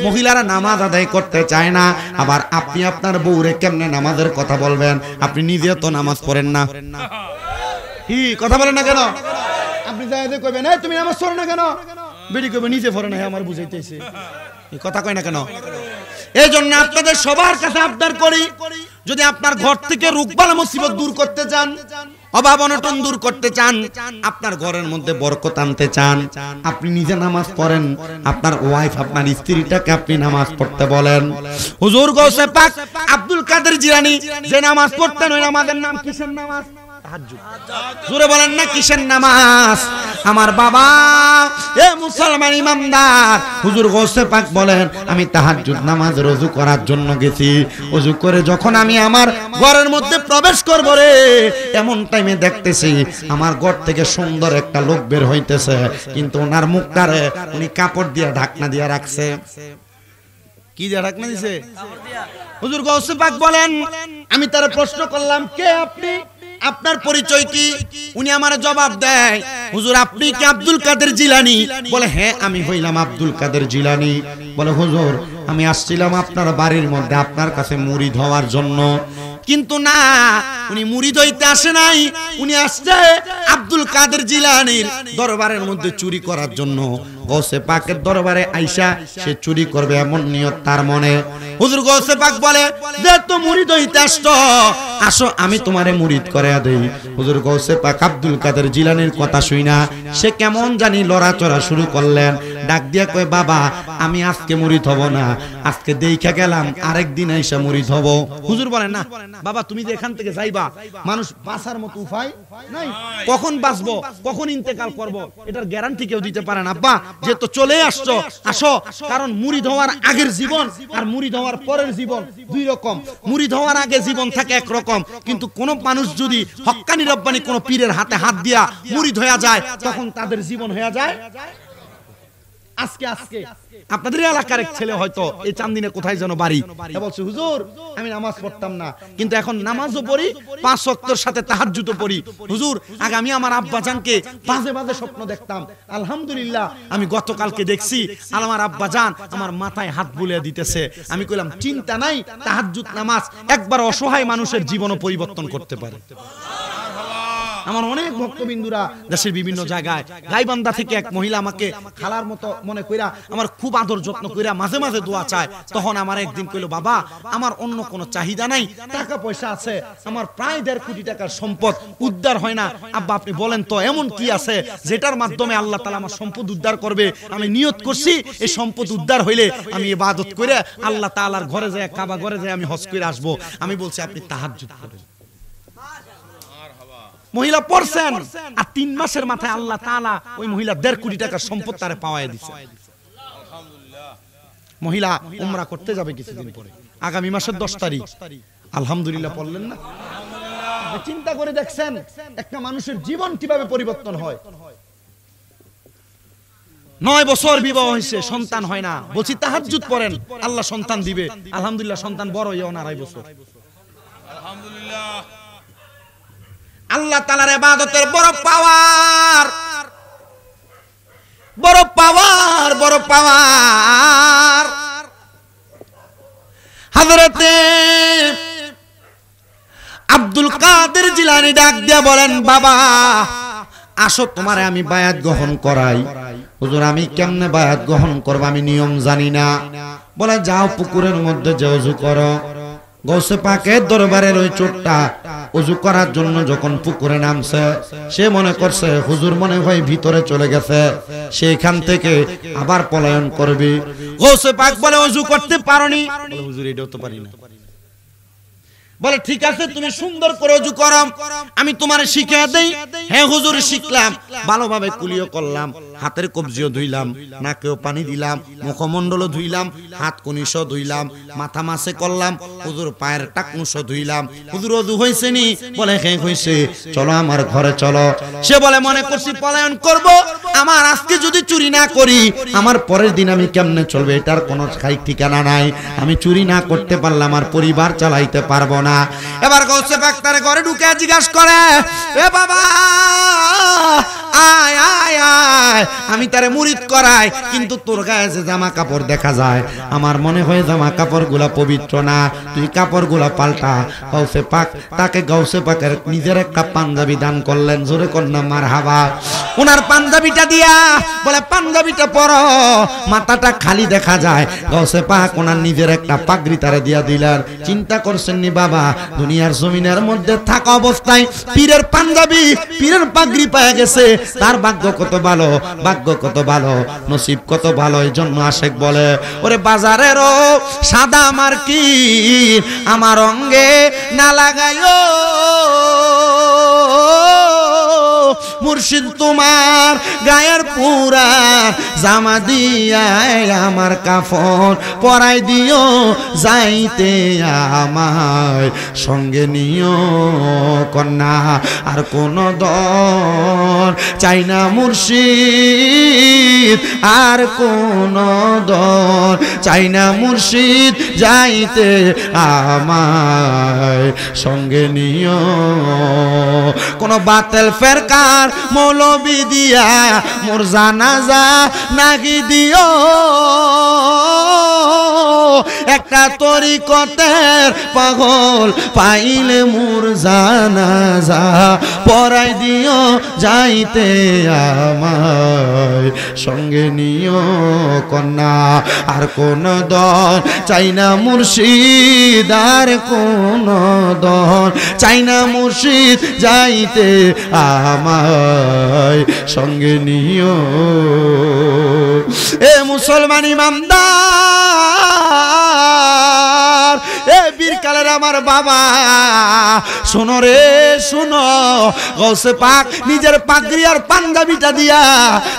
মহিলারা নামাজ আদায় করতে চায় না। আবার আপনি আপনার বউরে কেমনে নামাজের কথা বলবেন? আপনি নিজে তো নামাজ পড়েন না। কি কথা বলেন না কেন? আপনি যাই কইবেন এই তুমি নামাজ পড়ো না কেন? বেরি কইবে নিজে পড়ে না, আমার বুঝাইতেছে। এই কথা কয় না কেন? এই জন্য আপনাদের সবার কাছে আবদার করি, যদি আপনার ঘর থেকে রোগবালা মুসিবত দূর করতে চান, অভাব অনটন দূর করতে চান, আপনার ঘরের মধ্যে বরকত আনতে চান, আপনি নিজে নামাজ পড়েন, আপনার ওয়াইফ আপনার স্ত্রীটাকে আপনি নামাজ পড়তে বলেন। হুজুর গৌসে পাক আব্দুল কাদের জিলানী যে নামাজ পড়তেন, ওই নামাজের নাম কিসের নামাজ? তাহাজ্জুদ। জোরে বলেন না কিসের নামাজ? আমার বাবা এ মুসলমান ইমামদার, হুজুর গৌসে পাক বলেন, আমি তাহাজ্জুদ নামাজ ওযু করার জন্য গেছি। ওযু করে যখন আমি আমার ঘরের মধ্যে প্রবেশ করব রে, এমন টাইমে দেখতেছি আমার ঘর থেকে সুন্দর একটা লোক বের হইতেছে, কিন্তু ওনার মুখটারে উনি কাপড় দিয়ে ঢাকনা দিয়ে রাখছে। কি দিয়ে ঢাকনা দিছে? হুজুর গৌসে পাক বলেন, আমি তার প্রশ্ন করলাম, কে আপনি? আপনার পরিচয় কি? উনি আমার জবাব দেয়, হুজুর আপনি কি আব্দুল কাদের জিলানী? বলে হ্যাঁ আমি হইলাম আব্দুল কাদের জিলানী। বলে হুজুর আমি আসছিলাম আপনার বাড়ির মধ্যে আপনার কাছে মুরিদ হওয়ার জন্য। কিন্তু না, উনি মুরিদ হইতে আসে নাই, উনি আসছে আব্দুল কাদের জিলানীর দরবারের মধ্যে চুরি করার জন্য। গৌসে পাকের দরবারে আইসা সে চুরি করবে এমন নিয়ত তার মনে। হুজুর গৌসে পাক বলে, যে তো মুরিদ হইতে আসছো, আসো আমি তোমারে মুরিদ করে দেই। হুজুর গৌসে পাক আব্দুল কাদের জিলানীর কথা শুইনা সে কেমন জানি লড়াচড়া শুরু করলেন। ডাক দিয়া কয়, বাবা আমি আজকে মুরিদ হব না, আজকে দেইখা গেলাম আরেকদিন আইসা মুরিদ হব। হুজুর বলেন না বাবা, তুমি যে এখান থেকে যাইবা, মানুষ বাঁচার মতো উপায় নাই, কখন বাঁচবো কখন ইন্তেকাল করব এটার গ্যারান্টি কেউ দিতে পারে না। আব্বা যে তো চলে আসছো, আসো, কারণ মুরিদ হওয়ার আগের জীবন আর মুরিদ হওয়ার পরের জীবন দুই রকম। মুরিদ হওয়ার আগে জীবন থাকে একরকম, কিন্তু কোন মানুষ যদি হক্কানি রব্বানি কোন পীরের হাতে হাত দিয়া মুরিদ হয়ে যায়, তখন তাদের জীবন হয়ে যায়। আজকে আপনাদের এলাকার এক ছেলে হয়তো এই চান্দিনে কোথায় যেন বাড়ি, বলছে হুজুর আমি নামাজ পড়তাম না, কিন্তু এখন নামাজও পড়ি, 5 ওয়াক্তের সাথে তাহাজ্জুদও পড়ি। হুজুর আগে আমি আমার আব্বাজানকে বাজে বাজে স্বপ্ন দেখতাম, আলহামদুলিল্লাহ আমি গতকালকে দেখছি আমার আব্বাজান আমার মাথায় হাত বুলিয়ে দিতেছে। আমি কইলাম চিন্তা নাই, তাহাজ্জুদ নামাজ একবার অসহায় মানুষের জীবনও পরিবর্তন করতে পারে। আমার অনেক ভক্তবিন্দুরা দেশের বিভিন্ন জায়গায়, গাইবান্ধা থেকে এক মহিলা আমাকে খালার মতো মনে কইরা আমার খুব আদর যত্ন কইরা মাঝে মাঝে দোয়া চায়। তখন আমার একদিন কইলো, বাবা আমার অন্য কোনো চাহিদা নাই, টাকা পয়সা আছে, আমার প্রায় 1.5 কোটি টাকার সম্পদ, উদ্ধার হয় না। আব্বা আপনি বলেন তো এমন কি আছে যেটার মাধ্যমে আল্লাহ তাআলা আমার সম্পদ উদ্ধার করবে? আমি নিয়ত করছি এই সম্পদ উদ্ধার হইলে আমি ইবাদত করে আল্লাহ তাআলার ঘরে যায়, কাবা ঘরে যায় আমি হজ করে আসবো। আমি বলছি আপনি তাহাজ্জুদ করেন। মহিলা পড়ছেন, আর 3 মাসের মাথায় আল্লাহ তাআলা ওই মহিলা 1.5 কোটি টাকার সম্পদ তারে পাওয়ায় দিয়েছে। মহিলা উমরা করতে যাবে কিছুদিন পরে, আগামী মাসের 10 তারিখ। আলহামদুলিল্লাহ পড়লেন না? চিন্তা করে দেখছেন একটা মানুষের জীবন কিভাবে পরিবর্তন হয়। 9 বছর বিবাহ হয়েছে, সন্তান হয় না, বলছি তাহাজ্জুদ পড়েন আল্লাহ সন্তান দিবে। আলহামদুলিল্লাহ সন্তান বড় হয়েও না, 2.5 বছর। আলহামদুলিল্লাহ আল্লাহ তাআলার ইবাদতের বড় পাওয়ার, বড় পাওয়ার, বড় পাওয়ার। হযরতে আব্দুল কাদের জিলানী ডাক দিয়া বলেন, বাবা আসো তোমারে আমি বায়াত গ্রহণ করাই। হুজুর আমি কেমনে বায়াত গ্রহণ করব, আমি নিয়ম জানি না। বলে যাও পুকুরের মধ্যে যে ওযু করো। গৌসে পাকের দরবারের ওই চোরটা ওযু করার জন্য যখন পুকুরে নামছে, সে মনে করছে হুজুর মনে হয় ভিতরে চলে গেছে, সেখান থেকে আবার পলায়ন করবে। গৌসে পাক বলে ওযু করতে পারোনি? বলে হুজুর এটাও তো পারি না। বলে ঠিক আছে তুমি সুন্দর করে ওযু করো, আমি তোমারে শিখিয়ে দেই। হ্যাঁ হুজুর শিখলাম, ভালোভাবে কুলিও করলাম, হাতের কবজিও ধুইলাম, নাকেও পানি দিলাম, মুখমণ্ডলও ধুইলাম, হাত কনিশও ধুইলাম, মাথা মাসে করলাম, হুজুর পায়ের টাকনুশও ধুইলাম। হুজুর ওযু হইছে নি? বলে হ্যাঁ হইছে, চলো আমার ঘরে চলো। সে বলে মনে করছি পলায়ন করব, আমার আজকে যদি চুরি না করি আমার পরের দিন আমি কেমনে চলবে এটার কোনো ঠিকানা নাই। আমি চুরি না করতে পারলে আমার পরিবার চালাইতে পারবো না। এবার গৌসে পাক তার ঘরে ঢুকে জিজ্ঞাসা করে, এ বাবা আয় আয় আয়, আমি তারে মুরিদ করাই, কিন্তু তোর গায়ে যে জামা কাপড় দেখা যায় আমার মনে হয় জামা কাপড়গুলা পবিত্র না, তুই কাপড়গুলা পাল্টা। গৌসে পাক তাকে গৌসে পাকের নিজের একটা পাঞ্জাবি দান করলেন। জোরে কন্যা মারহাবা। ওনার পাঞ্জাবিটা দিয়া বলে পাঞ্জাবিটা পরো, মাথাটা খালি দেখা যায়। গৌসে পাক ওনার নিজের একটা পাগড়ি তারে দিয়া দিলেন। চিন্তা করছেন নি বাবা, দুনিয়ার জমিনের মধ্যে থাকা অবস্থায় পীরের পাঞ্জাবি পীরের পাগড়ি পাওয়া গেছে, তার ভাগ্য কত ভালো, ভাগ্য কত ভালো, নসিব কত ভালো। এই জন্য আশেক বলে ওরে বাজারেরও সাদা মার্কি আমার অঙ্গে না লাগাইও, মুর্শিদ তোমার গায়ের পুরা জামা দিয়া আমার কাফন পরাই দিও, যাইতে আমায় সঙ্গে নিও কন্যা। আর কোন দর চাই না মুর্শিদ, আর কোন দর চাই না মুর্শিদ, যাইতে আমায় সঙ্গে নিও। কোন বাতেল ফেরকার মৌলবি দিয়া মোর জানাজা নাগি দিও, একটা তরিকতের পাগল পাইলে মোর জানাজা পরাই দিও, যাইতে আমায় সঙ্গে নিও কন্যা। আর কোন দর চাই না মুর্শিদ, আর কোন দর চাই না মুর্শিদ, যাইতে আমায় সঙ্গে নিও। এ মুসলমান ইমানদার, এ বীরকালের আমার বাবা, শোনো রে শোনো। গৌসে পাক নিজের পাগড়ি আর পাঞ্জাবিটা দিয়া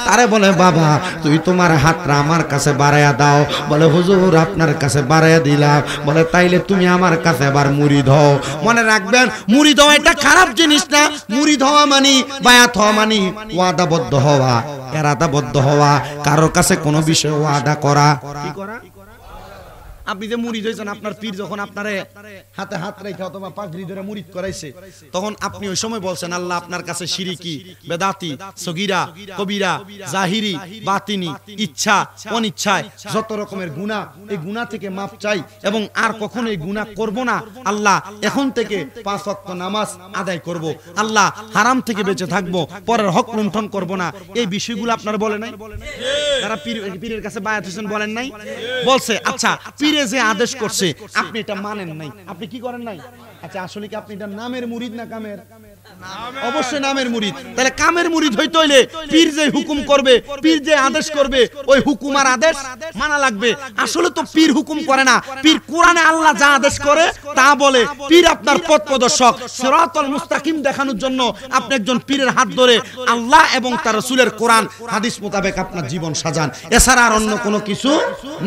তারে বলে বাবা তুই তোমার হাতটা আমার কাছে বাড়াইয়া দাও। বলে হুজুর আপনার কাছে বাড়াইয়া দিলাম। বলে তাইলে তুমি আমার কাছে এবার মুরিদ হও। মনে রাখবেন মুরিদ হওয়া এটা খারাপ জিনিস না। মুরিদ হওয়া মানে বায়াত হওয়া মানে ওয়াদাবদ্ধ হওয়া, এরাদাবদ্ধ হওয়া, কারোর কাছে কোনো বিষয়ে ওয়াদা করা। কি করা? আপনি যে মুরিদ হয়েছেন, আপনার পীর যখন আপনারে হাতে হাত রেখে অথবা পাগড়ি ধরে মুরিদ করাইছে, তখন আপনি ওই সময় বলছেন আল্লাহ আপনার কাছে শিরিকি, বেদাতি, সগীরা, কবিরা, জাহিরি, বাতিনি, ইচ্ছা অনিচ্ছায় যত রকমের গুনাহ, এই গুনাহ থেকে মাফ চাই এবং আর কখনো এই গুনাহ করব না। আল্লাহ এখন থেকে 5 ওয়াক্ত নামাজ আদায় করব। আল্লাহ হারাম থেকে বেঁচে থাকব, পরের হক লুণ্ঠন করব না। এই বিষয়গুলো আপনার বলে নাই? যারা পীরের কাছে বায়াত হয়েছেন বলেন নাই? বলছে। আচ্ছা পীর যে আদেশ করছে আপনি এটা মানেন নাই, আপনি কি করেন নাই? আচ্ছা আসলে কি আপনি এটা নামের মুরিদ না কামের? অবশ্যই নামের মুরিদ। তাহলে কামের মুরিদ হইতে হইলে পীর যে হুকুম করবে, পীর যে আদেশ করবে, ওই হুকুম আর আদেশ মানা লাগবে। আসলে তো পীর হুকুম করে না, পীর কোরআনে আল্লাহ যা আদেশ করে তা বলে। পীর আপনার পথ প্রদর্শক, সিরাতাল মুস্তাকিম দেখানোর জন্য আপনি একজন পীরের হাত ধরে আল্লাহ এবং তার রাসূলের কোরআন হাদিস মোতাবেক আপনার জীবন সাজান, এছাড়া আর অন্য কোনো কিছু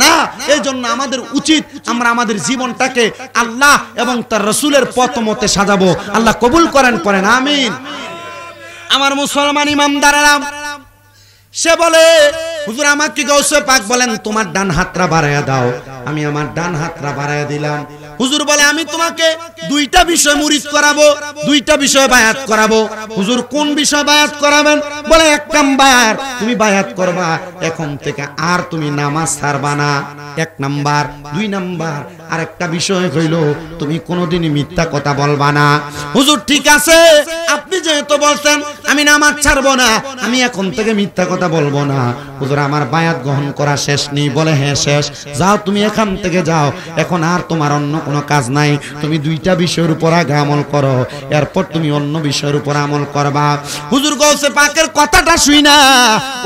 না। এই জন্য আমাদের উচিত আমরা আমাদের জীবনটাকে আল্লাহ এবং তার রাসূলের পথ মতে সাজাবো। আল্লাহ কবুল করেন, পড়েন আমিন। আমার মুসলমান ইমামদারেরা, সে বলে হুজুর আমাকে গৌসে পাক বলেন তোমার ডান হাতটা বাড়াইয়া দাও। আমি আমার ডান হাতটা বাড়াইয়া দিলাম। হুজুর বলে আমি তোমাকে 2টা বিষয় মুরিদ করাবো, 2টা বিষয় বায়াত করাবো। হুজুর কোন বিষয় বায়াত করাবেন? বলে 1 নাম্বার তুমি বায়াত করবা এখন থেকে আর তুমি নামাজ ছাড়বা না, 1 নাম্বার। 2 নাম্বার আরেকটা বিষয় হইল তুমি কোনোদিনই মিথ্যা কথা বলবা না। হুজুর ঠিক আছে, আপনি যেহেতু বলছেন আমি নামাজ ছাড়বো না, আমি এখন থেকে মিথ্যা কথা বলবো না। হুজুর আমার বায়াত গ্রহণ করা শেষ নেই? বলে হ্যাঁ শেষ। যাও তুমি এখান থেকে যাও, এখন আর তোমার অন্য কোনো কাজ নাই, তুমি দুইটা বিষয়ের উপর আগে আমল করো, এরপর তুমি অন্য বিষয়ের উপর আমল করবা। হুজুর গৌসে পাকের কথাটা শুই না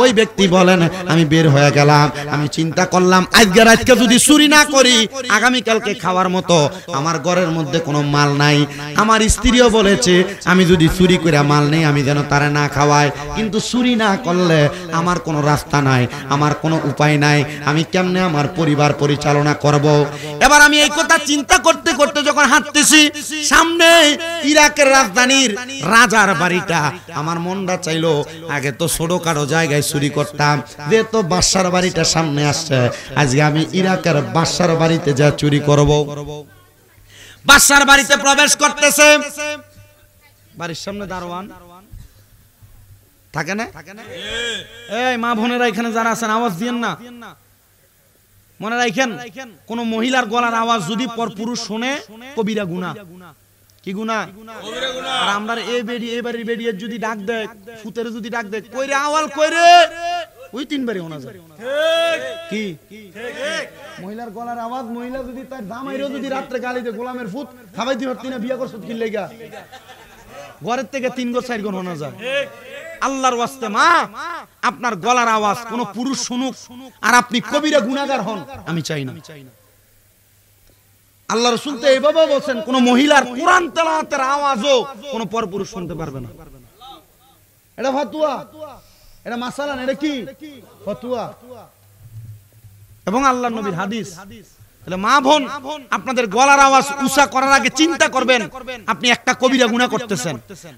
ওই ব্যক্তি বলেন আমি বের হয়ে গেলাম। আমি চিন্তা করলাম আজকে যদি চুরি না করি আগামীকালকে খাওয়ার মতো আমার ঘরের মধ্যে কোনো মাল নাই। আমার স্ত্রীও বলেছে আমি যদি চুরি করে মাল নেই আমি যেন তারে না খাওয়াই, কিন্তু চুরি না করলে আমার কোনো রাস্তা নাই, আমার কোনো উপায় নাই, আমি কেমনে আমার পরিবার পরিচালনা করব। এবার আমি এই কথা চিন্তা করতে করতে যখন হাঁটতেছি সামনে ইরাকের রাজধানীর রাজার বাড়িটা, আমার মনটা চাইলো আগে তো ছোটখাটো জায়গায় চুরি করতাম, যেহেতু বাদশার বাড়িটা সামনে আসছে আজকে আমি ইরাকের বাদশার বাড়িতে যা চুরি করব। বাদশার বাড়িতে প্রবেশ করতেছে, বাড়ির সামনে দারোয়ান থাকে না? এই মা বোনেরা এখানে যারা আছেন আওয়াজ দিয়েন না, মনে রাখেন কোন মহিলার গলার আওয়াজ যদি পরপুরুষ শুনে কবিরা গুনাহ। কি গুনাহ? কবিরা গুনাহ। আর আমরা এই বাড়ির বেরিয়ে যদি ডাক দেয়, ফুতের যদি ডাক দেয় কইরে আওয়াল কইরে, ওই তিনবারই শোনা যায়। ঠিক কি? মহিলার গলার আওয়াজ, মহিলা যদি তার জামাইরও যদি রাত্রে গালি দেয় গোলামের ফুত খাবাই দি হতি না, বিয়া করছত কি লাগা, ঘরের থেকে 3 গো 4 গো শোনা যায়। আল্লাহর ওয়াস্তে মা আপনার গলার আওয়াজ কোন পুরুষ শুনুক আর আপনি কবিরা গুনাহগার হন, আমি চাই না। আল্লাহ রাসূল তো এইভাবে বলেন কোন মহিলার কোরআন তেলাওয়াতের আওয়াজও কোন পরপুরুষ শুনতে পারবে না। এটা ফতোয়া, এটা মাসালা না, এটা কি ফতোয়া এবং আল্লাহর নবীর হাদিস। তাহলে মা বোন আপনাদের গলার আওয়াজ উঁচা করার আগে চিন্তা করবেন আপনি একটা কবিরা গুনাহ করতেছেন।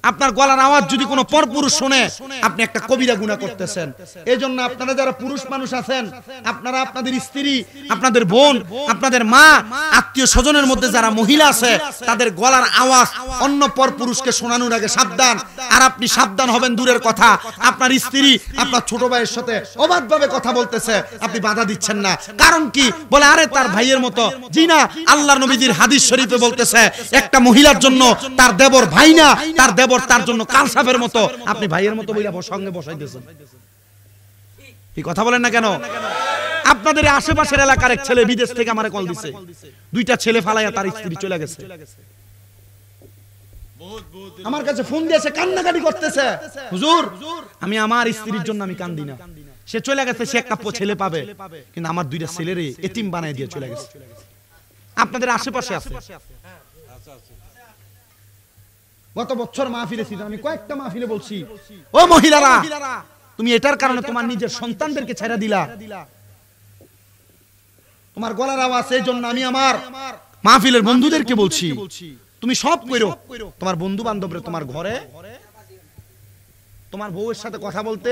আপনার গলার আওয়াজ যদি কোনো পরপুরুষ শুনে আপনি একটা কবিরা গুনাহ করতেছেন। এজন্য আপনারা যারা পুরুষ মানুষ আছেন, আপনারা আপনাদের স্ত্রী, আপনাদের বোন, আপনাদের মা, আত্মীয় স্বজনের মধ্যে যারা মহিলা আছে তাদের গলার আওয়াজ অন্য পরপুরুষকে শোনানোর আগে সাবধান। আর আপনি সাবধান হবেন দূরের কথা, আপনার স্ত্রী আপনার ছোট ভাইয়ের সাথে অবাধভাবে কথা বলতেছে, আপনি বাধা দিচ্ছেন না। কারণ কি? বলে আরে তার ভাইয়ের মতো। জি না, আল্লাহর নবীর হাদিস শরীফে বলতেছে একটা মহিলার জন্য তার দেবর ভাই না, তার দেবর তার জন্য কালসাপের মতো। আপনি ভাইয়ের মতো বইলা সঙ্গে বসাইতেছেন, কি কথা বলেন না কেন? আপনাদের আশেপাশের এলাকার এক ছেলে বিদেশ থেকে আমারে কল দিছে, 2টা ছেলে ফালাইয়া তার স্ত্রী চলে গেছে। আমার কাছে ফোন দিয়েছে, কান্নাকাটি করতেছে, হুজুর আমি আমার স্ত্রীর জন্য আমি কান্দি না, সে চলে গেছে, সে একটা ছেলে পাবে, কিন্তু আমার 2টা ছেলেরে এতিম বানায় দিয়ে চলে গেছে। আপনাদের আশেপাশে আছে। গত বছর মাহফিলে ছিল, আমি কয়েকটা মাহফিলে বলছি ও মহিলারা তুমি এটার কারণে তোমার নিজের সন্তানদেরকে ছেড়ে দিলা, তোমার গলার আওয়াজ। এই জন্য আমি আমার মাহফিলের বন্ধুদেরকে বলছি তুমি সব কইরো, তোমার বন্ধু বান্ধবরে তোমার ঘরে তোমার বউয়ের সাথে কথা বলতে,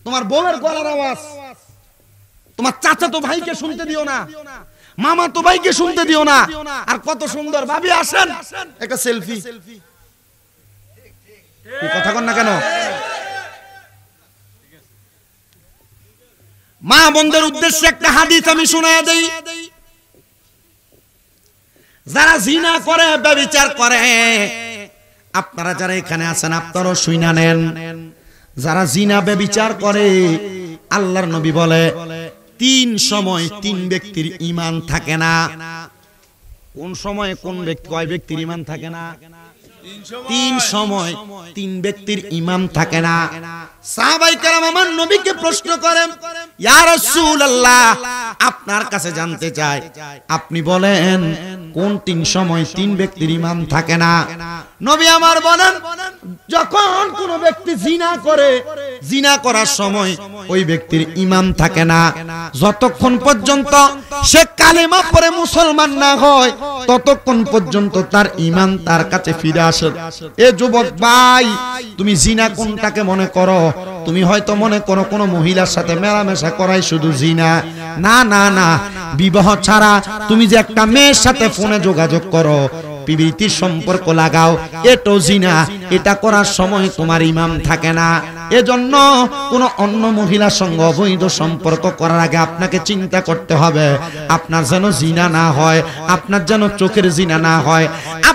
তোমার বউয়ের গলার আওয়াজ তোমার চাচাতো ভাইকে শুনতে দিও না, মামাতো ভাইকে শুনতে দিও না। আর কত সুন্দর ভাবি আসেন একটা সেলফি, কথা কন না কেন? মা বোনদের উদ্দেশ্যে একটা হাদিস আমি শোনায়া দেই। যারা জিনা করে, ব্যভিচার করে, আপনারা যারা এখানে আছেন আপনারাও শুইনা নেন। যারা জিনা ব্যভিচার করে আল্লাহর নবী বলে 3 সময় 3 ব্যক্তির ঈমান থাকে না। কোন সময় কোন ব্যক্তি, কয় ব্যক্তির ঈমান থাকে না? 3 সময় 3 ব্যক্তির ঈমান থাকে না। সাহাবায়ে কেরাম আমার নবীকে প্রশ্ন করেন, ইয়া রাসূলুল্লাহ আপনার কাছে জানতে চাই আপনি বলেন কোন 3 সময় 3 ব্যক্তির ঈমান থাকে না? নবী আমার বলেন যখন কোন ব্যক্তি জিনা করে, জিনা করার সময় ওই ব্যক্তির ঈমান থাকে না। যতক্ষণ পর্যন্ত সে কালেমা পড়ে মুসলমান না হয় ততক্ষণ পর্যন্ত তার ঈমান তার কাছে ফিরে আসে। এ যুবক ভাই তুমি জিনা কোনটাকে মনে করো? তুমি হয়তো মনে করো কোন মহিলার সাথে মেলামেশা করাই শুধু জিনা। না না না, বিবাহ ছাড়া তুমি যে একটা মেয়ের সাথে ফোনে যোগাযোগ করো, প্রীতির সম্পর্ক লাগাও, এটাও জিনা। এটা করার সময় তোমার ঈমান থাকে না। এজন্য কোন অন্য মহিলার সঙ্গে অবৈধ সম্পর্ক করার আগে আপনাকে চিন্তা করতে হবে আপনার যেন জিনা না হয়, আপনার যেন চোখের জিনা না হয়।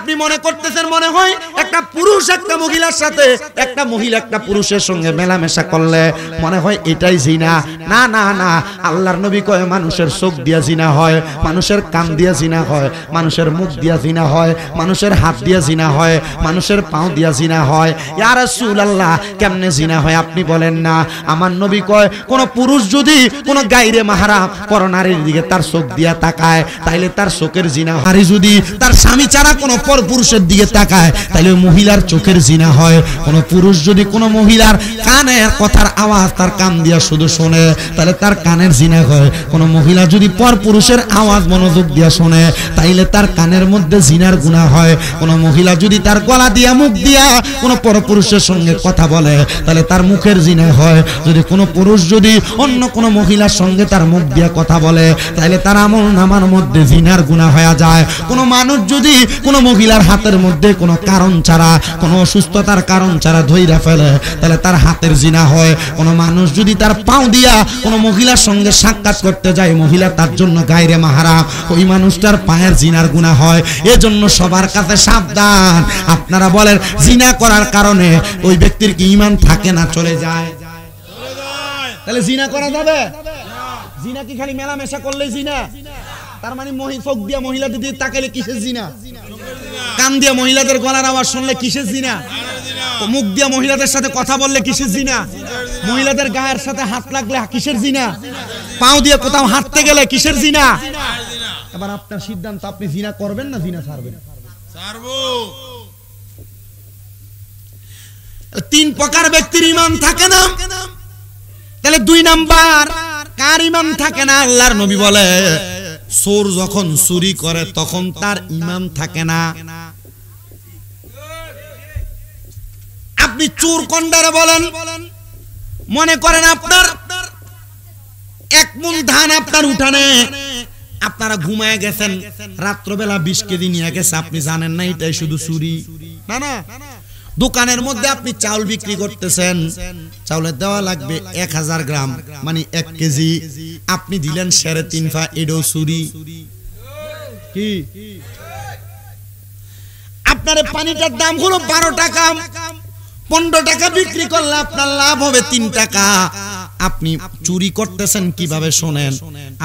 আপনি মনে করতেছেন মনে হয় একটা পুরুষ একটা মহিলার সাথে, একটা মহিলা একটা পুরুষের সঙ্গে মেলামেশা করলে মনে হয় এটাই জিনা। না না না, আল্লাহর নবী কয় মানুষের চোখ দিয়া জিনা হয়, মানুষের কান দিয়া জিনা হয়, মানুষের মুখ দিয়া জিনা হয়, মানুষের হাত দিয়া জিনা হয়, মানুষের পাও দিয়া জিনা হয়। ইয়া রাসূলুল্লাহ কেমনে জিনা হয় আপনি বলেন না। আমার নবী কয় কোন পুরুষ যদি কোন গায়রে মাহরাম পরনারীর দিকে তার চোখ দিয়া তাকায় তাইলে তার চোখের জিনা হয়। আর যদি তার স্বামী ছাড়া কোন পরপুরুষের দিকে তাকায় তাইলে মহিলার চোখের জিনা হয়। কোন পুরুষ যদি কোন মহিলার কানের কথার আওয়াজ তার কান দিয়া শুধু শোনে তাহলে তার কানের জিনা হয়। কোন মহিলা যদি পরপুরুষের আওয়াজ মনোযোগ দিয়া শোনে তাইলে তার কানের মধ্যে জিনার গুনাহ হয়। কোন মহিলা যদি তার গলা দিয়া মুখ দিয়া কোন পরপুরুষের সঙ্গে কথা বলে তাহলে তার মুখের জিনা হয়। যদি কোন পুরুষ যদি অন্য কোন মহিলার সঙ্গে তার মুখ দিয়া কথা বলে তাহলে তার আমলনামার মধ্যে জিনার গুনাহ হয়ে যায়। কোন মানুষ যদি কোন মহিলার হাতের মধ্যে কোন কারণ ছাড়া কোন অসুস্থতার কারণ ছাড়া ধইরা ফেলে তাহলে তার হাতের জিনা হয়। কোন মানুষ যদি তার পাও দিয়া কোন মহিলার সঙ্গে সাক্ষাৎ করতে যায়, মহিলা তার জন্য গায়রে মাহরাম, ওই মানুষটার পায়ের জিনার গুনাহ হয়। এজন্য সবার কাছে সাবধান। আপনারা বলেন জিনা করার কারণে ওই ব্যক্তির কি ঈমান থাকে না চলে যায়? তাহলে জিনা করা যাবে? জিনা কি খালি মেলামেশা করলেই জিনা? তার মানে চোখ দিয়া মহিলাদের দিকে তাকাইলে কিসের জিনা? কান দিয়া মহিলাদের গলার আওয়াজ শুনলে কিসের জিনা? মুখ দিয়া মহিলাদের সাথে কথা বললে কিসের জিনা? মহিলাদের গায়ের সাথে হাত লাগলে কিসের জিনা? পাও দিয়ে কোথাও হাঁটতে গেলে কিসের জিনা? এবার আপনার সিদ্ধান্ত, আপনি জিনা করবেন না জিনা ছাড়বেন? ছাড়বো। তিন প্রকার ব্যক্তির ঈমান থাকে না। তাহলে দুই নাম্বার কার ঈমান থাকে না? আল্লাহর নবী বলে চোর যখন চুরি করে তখন তার ঈমান থাকে না। আপনি চোর কোনটারে বলেন? মনে করেন আপনার এক মণ ধান আপনার উঠানে, আপনারা ঘুমায় গেছেন, রাত্রবেলা 20 কেজি নিয়ে গেছে, আপনি জানেন না এটাই শুধু চুরি। না না, দোকানের মধ্যে আপনি চাউল বিক্রি করতেছেন, চাউলের দেওয়া লাগবে 1000 গ্রাম মানে 1 কেজি, আপনি দিলেন 3.5 পা, এটাও চুরি। কি আপনার পানিটার দাম হলো 12 টাকা, 15 টাকা বিক্রি করলে আপনার লাভ হবে 3 টাকা। আপনি চুরি করতেছেন কিভাবে শোনেন?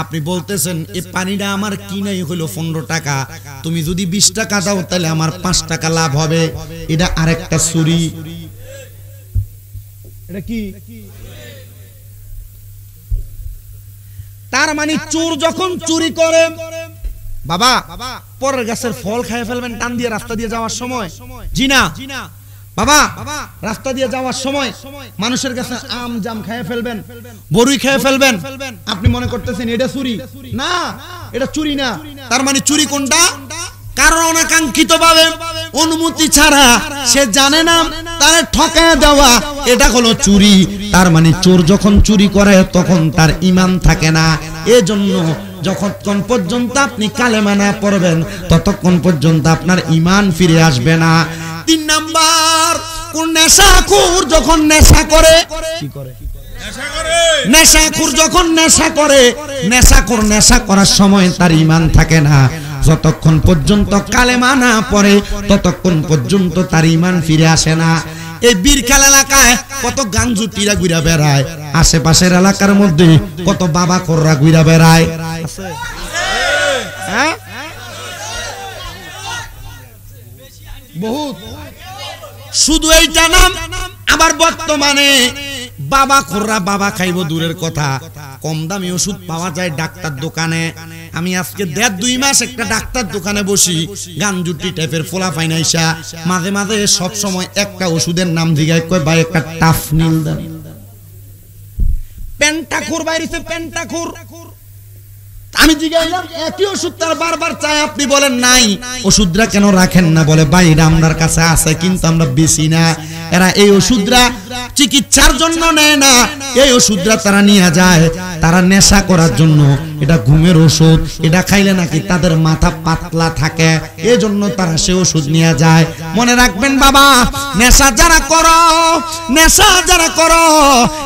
আপনি বলতেছেন এই পানিটা আমার কিনাই হলো 15 টাকা, তুমি যদি 20 টাকা দাও তাহলে আমার 5 টাকা লাভ হবে। এটা আরেকটা চুরি। এটা কি? তার মানে চোর যখন চুরি করে, বাবা পরের গাছের ফল খেয়ে ফেলবেন টান দিয়ে রাস্তা দিয়ে যাওয়ার সময়, জি না বাবা, রাস্তা দিয়ে যাওয়ার সময় মানুষের কাছে আম জাম খেয়ে ফেলবেন, বড়ই খেয়ে ফেলবেন, আপনি মনে করতেছেন এটা চুরি? না, এটা চুরি না। তার মানে চুরি কোনটা? কারণ অনাকাঙ্ক্ষিত ভাবে অনুমতি ছাড়া সে জানে না তারে ঠকায় দেওয়া, এটা হলো চুরি। তার মানে চোর যখন চুরি করে তখন তার ঈমান থাকে না। এজন্য যতক্ষণ পর্যন্ত আপনি কালেমা না পড়বেন ততক্ষণ পর্যন্ত আপনার ঈমান ফিরে আসবে না। 3 নাম্বার, কোন নেশাখোর যখন নেশা করে, কি করে? নেশাখোর যখন নেশা করে, নেশাখোর নেশা করার সময় তার ঈমান থাকে না। যতক্ষণ পর্যন্ত কালেমা না পড়ে ততক্ষণ পর্যন্ত তার ঈমান ফিরে আসে না। এই বীরখাল এলাকায় কত গাঞ্জুটিরা ঘুরে বেড়ায়, আশেপাশের এলাকার মধ্যে কত বাবা খোররা ঘুরে বেড়ায়, হ্যাঁ বহুত। শুধু এইটা নাম, আবার বর্তমানে বাবা খোররা বাবা খাইব দূরের কথা, কম দামি ওষুধ পাওয়া যায় ডাক্তার দোকানে। আমি আজকে 1.5-2 মাস একটা ডাক্তার দোকানে বসি, গাঞ্জুটি টাইপের ফোলা ফাইনাইসা মাঝে মাঝে সব সময় একটা ওষুধের নাম জিগায়, কয় ভাই একটা টাফনিল দেন। পেন্টাখোর বাইরেছে, পেন্টাখোর। আমি জিগাইলাম একই ওষুধ তার বারবার চাই, আপনি বলেন নাই। ওষুধরা কেন রাখেন না? বলে ভাই এটা আমাদের কাছে আছে কিন্তু আমরা বেশি না। এরা এই ওষুধরা চিকিৎসার জন্য নেয় না, এই ওষুধটা তারা নিয়ে যায় তারা নেশা করার জন্য। এটা ঘুমের ওষুধ, এটা খাইলে নাকি তাদের মাথা পাতলা থাকে, এই জন্য তারা সে ওষুধ নিয়ে যায়। মনে রাখবেন বাবা, নেশা যারা করো, নেশা যারা করো,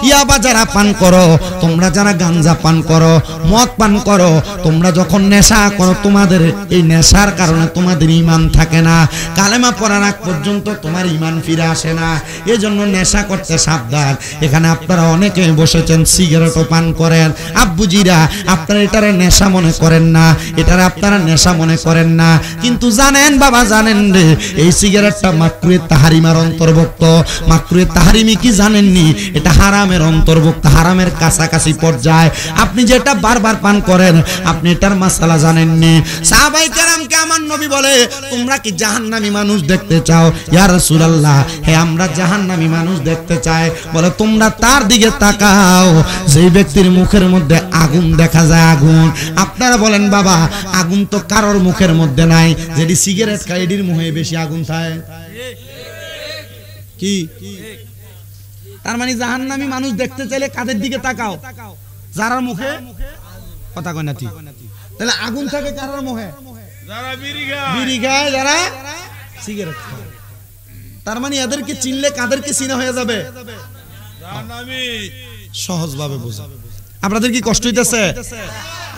ইয়াবা যারা পান করো, তোমরা যারা গাঞ্জা পান করো, মদ পান করো, তোমরা যখন নেশা করো তোমাদের এই নেশার কারণে তোমাদের ঈমান থাকে না, কালেমা পড়ার আগ পর্যন্ত তোমার ঈমান ফিরে আসে না। এই জন্য নেশা করতে সাবধান। এখানে আপনারা অনেকে বসেছেন সিগারেটও পান করেন, আব্বুজিরা আপনারা এটারে নেশা মনে করেন না, এটারে আপনারা নেশা মনে করেন না, কিন্তু জানেন বাবা, জানেন রে এই সিগারেটটা মাকরুহে তাহরিমার অন্তর্ভুক্ত। মাকরুহে তাহরিমি কি জানেননি? এটা হারামের অন্তর্ভুক্ত, হারামের কাছাকাছি পর্যায়ে। আপনি যেটা বারবার পান করেন আপনি এটার মাসালা জানেননি। সাহাবায়ে কেরামকে আমার নবী বলে, তোমরা কি জাহান্নামী মানুষ দেখতে চাও? ইয়া রাসূলুল্লাহ, হে আমরা জাহান্নামী মানুষ দেখতে চাই। বলে তোমরা তার দিকে তাকাও যেই ব্যক্তির মুখের মধ্যে আগুন দেখা যায়, আগুন। আপনারা বলেন বাবা, আগুন তো কারোর মুখের মধ্যে নাই, যেটি সিগারেট খায় এটির মুখে বেশি আগুন থাকে কি? তার মানে জাহান্নামী মানুষ দেখতে চাইলে কাদের দিকে তাকাও? যারা মুখে কথা কয় না ঠিক। তাহলে আগুন থাকে কারোর মুখে? যারা বিড়ি খায়, যারা সিগারেট খায়। তার মানে এদেরকে চিনলে কাদেরকে চিনা হয়ে যাবে? সহজভাবে বোঝা। আপনাদের কি কষ্ট হইতেছে?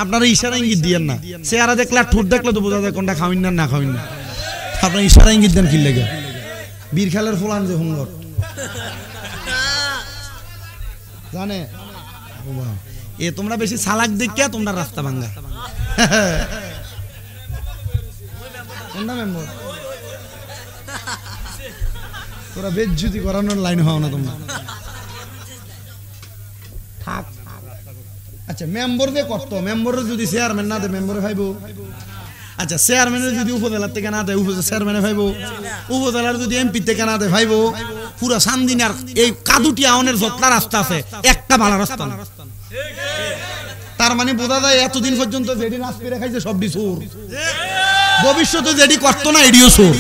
আপনারা ইশারা ইঙ্গিত দিয়েন না। চেহারা দেখলে আর ঠোঁট দেখলে তো বোঝা যায় কোনটা খাওয়িন না না খাওয়িন না। আপনারা ইশারা ইঙ্গিত দেন কি লেগে? বীর খেলার ফলান যে হুঙ্গর জানে এ, তোমরা বেশি চালাক দেখিয়া তোমরা রাস্তা ভাঙ্গা। কোনটা মেম্বার? তোরা বেজ্জুতি করানোর লাইন হও না তোমরা। থাক। আচ্ছা, মেম্বার দিয়ে করতো, মেম্বার যদি চেয়ারম্যান না দেয় মেম্বারে ভাইবো। আচ্ছা, চেয়ারম্যানের যদি উপজেলার থেকে না দেয় চেয়ারম্যানে ভাইবো, উপজেলার যদি এমপি থেকে না দেয় ভাইবো। পুরা সান্দিনার এই কাদুটি আওনের যতটা রাস্তা আছে একটা ভালো রাস্তা না। তার মানে বোঝা যায় এতদিন পর্যন্ত যেটি নাচ করে খাইছে সবটি চোর, ভবিষ্যতে যেটি করতো না এটিও চোর।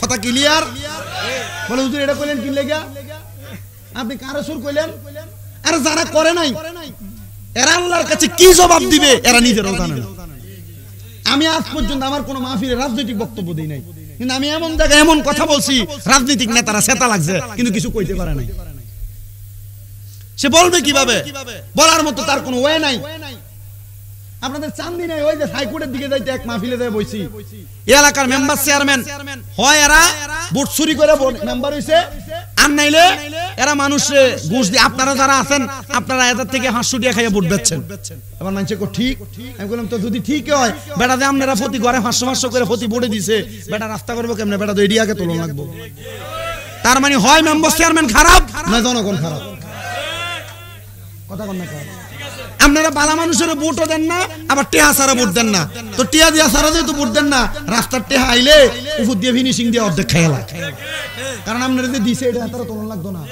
কথা ক্লিয়ার? বলে হুজুর এটা কইলেন কি লেগা? আপনি কারে চোর কইলেন? আরে যারা করে নাই এরা আল্লাহর কাছে কি জবাব দিবে এরা নিজেরাও জানে না। আমি আজ পর্যন্ত আমার কোনো মাহফিলে রাজনৈতিক বক্তব্য দেই নাই, কিন্তু আমি এমন জায়গায় এমন কথা বলছি রাজনৈতিক নেতারা সেটা লাগছে কিন্তু কিছু কইতে পারে নাই। সে বলবে কিভাবে? বলার মতো তার কোনো ওয়ে নাই। আপনাদের চান্দি নাই, ওই যে হাইকোর্টের দিকে যাইতে এক মাহফিলে যায় বইছি, এই এলাকার মেম্বার চেয়ারম্যান হয় এরা ভোট চুরি করে মেম্বার হইছে, আর নাইলে এরা মানুষে ঘুষ দিয়ে। আপনারা যারা আছেন আপনারা এদের থেকে 500 টাকা খাইয়া ভোট বেচছেন। এবার মানুষে কো ঠিক, আমি বললাম তো যদি ঠিক হয় বেটা যে আপনারা প্রতি ঘরে 500 করে প্রতি ভোটে দিছে, বেটা রাস্তা করবো কেমনে? বেটা তো এডিয়াকে তোলন লাগবো। তার মানে হয় মেম্বার চেয়ারম্যান খারাপ না জনগণ খারাপ। কথা কন না? আপনারা বালা মানুষের ভোটও দেন না, আবার টেহা সারা ভোট দেন না। তো টেহা দিয়া সারা দিয়ে তো ভোট দেন না, রাস্তার টেহা আইলে উপর দিয়ে ফিনিশিং দিয়ে অর্ধেক খেলা। কারণ আপনারা যে দিছে এটা তারা তোলন লাগতো না।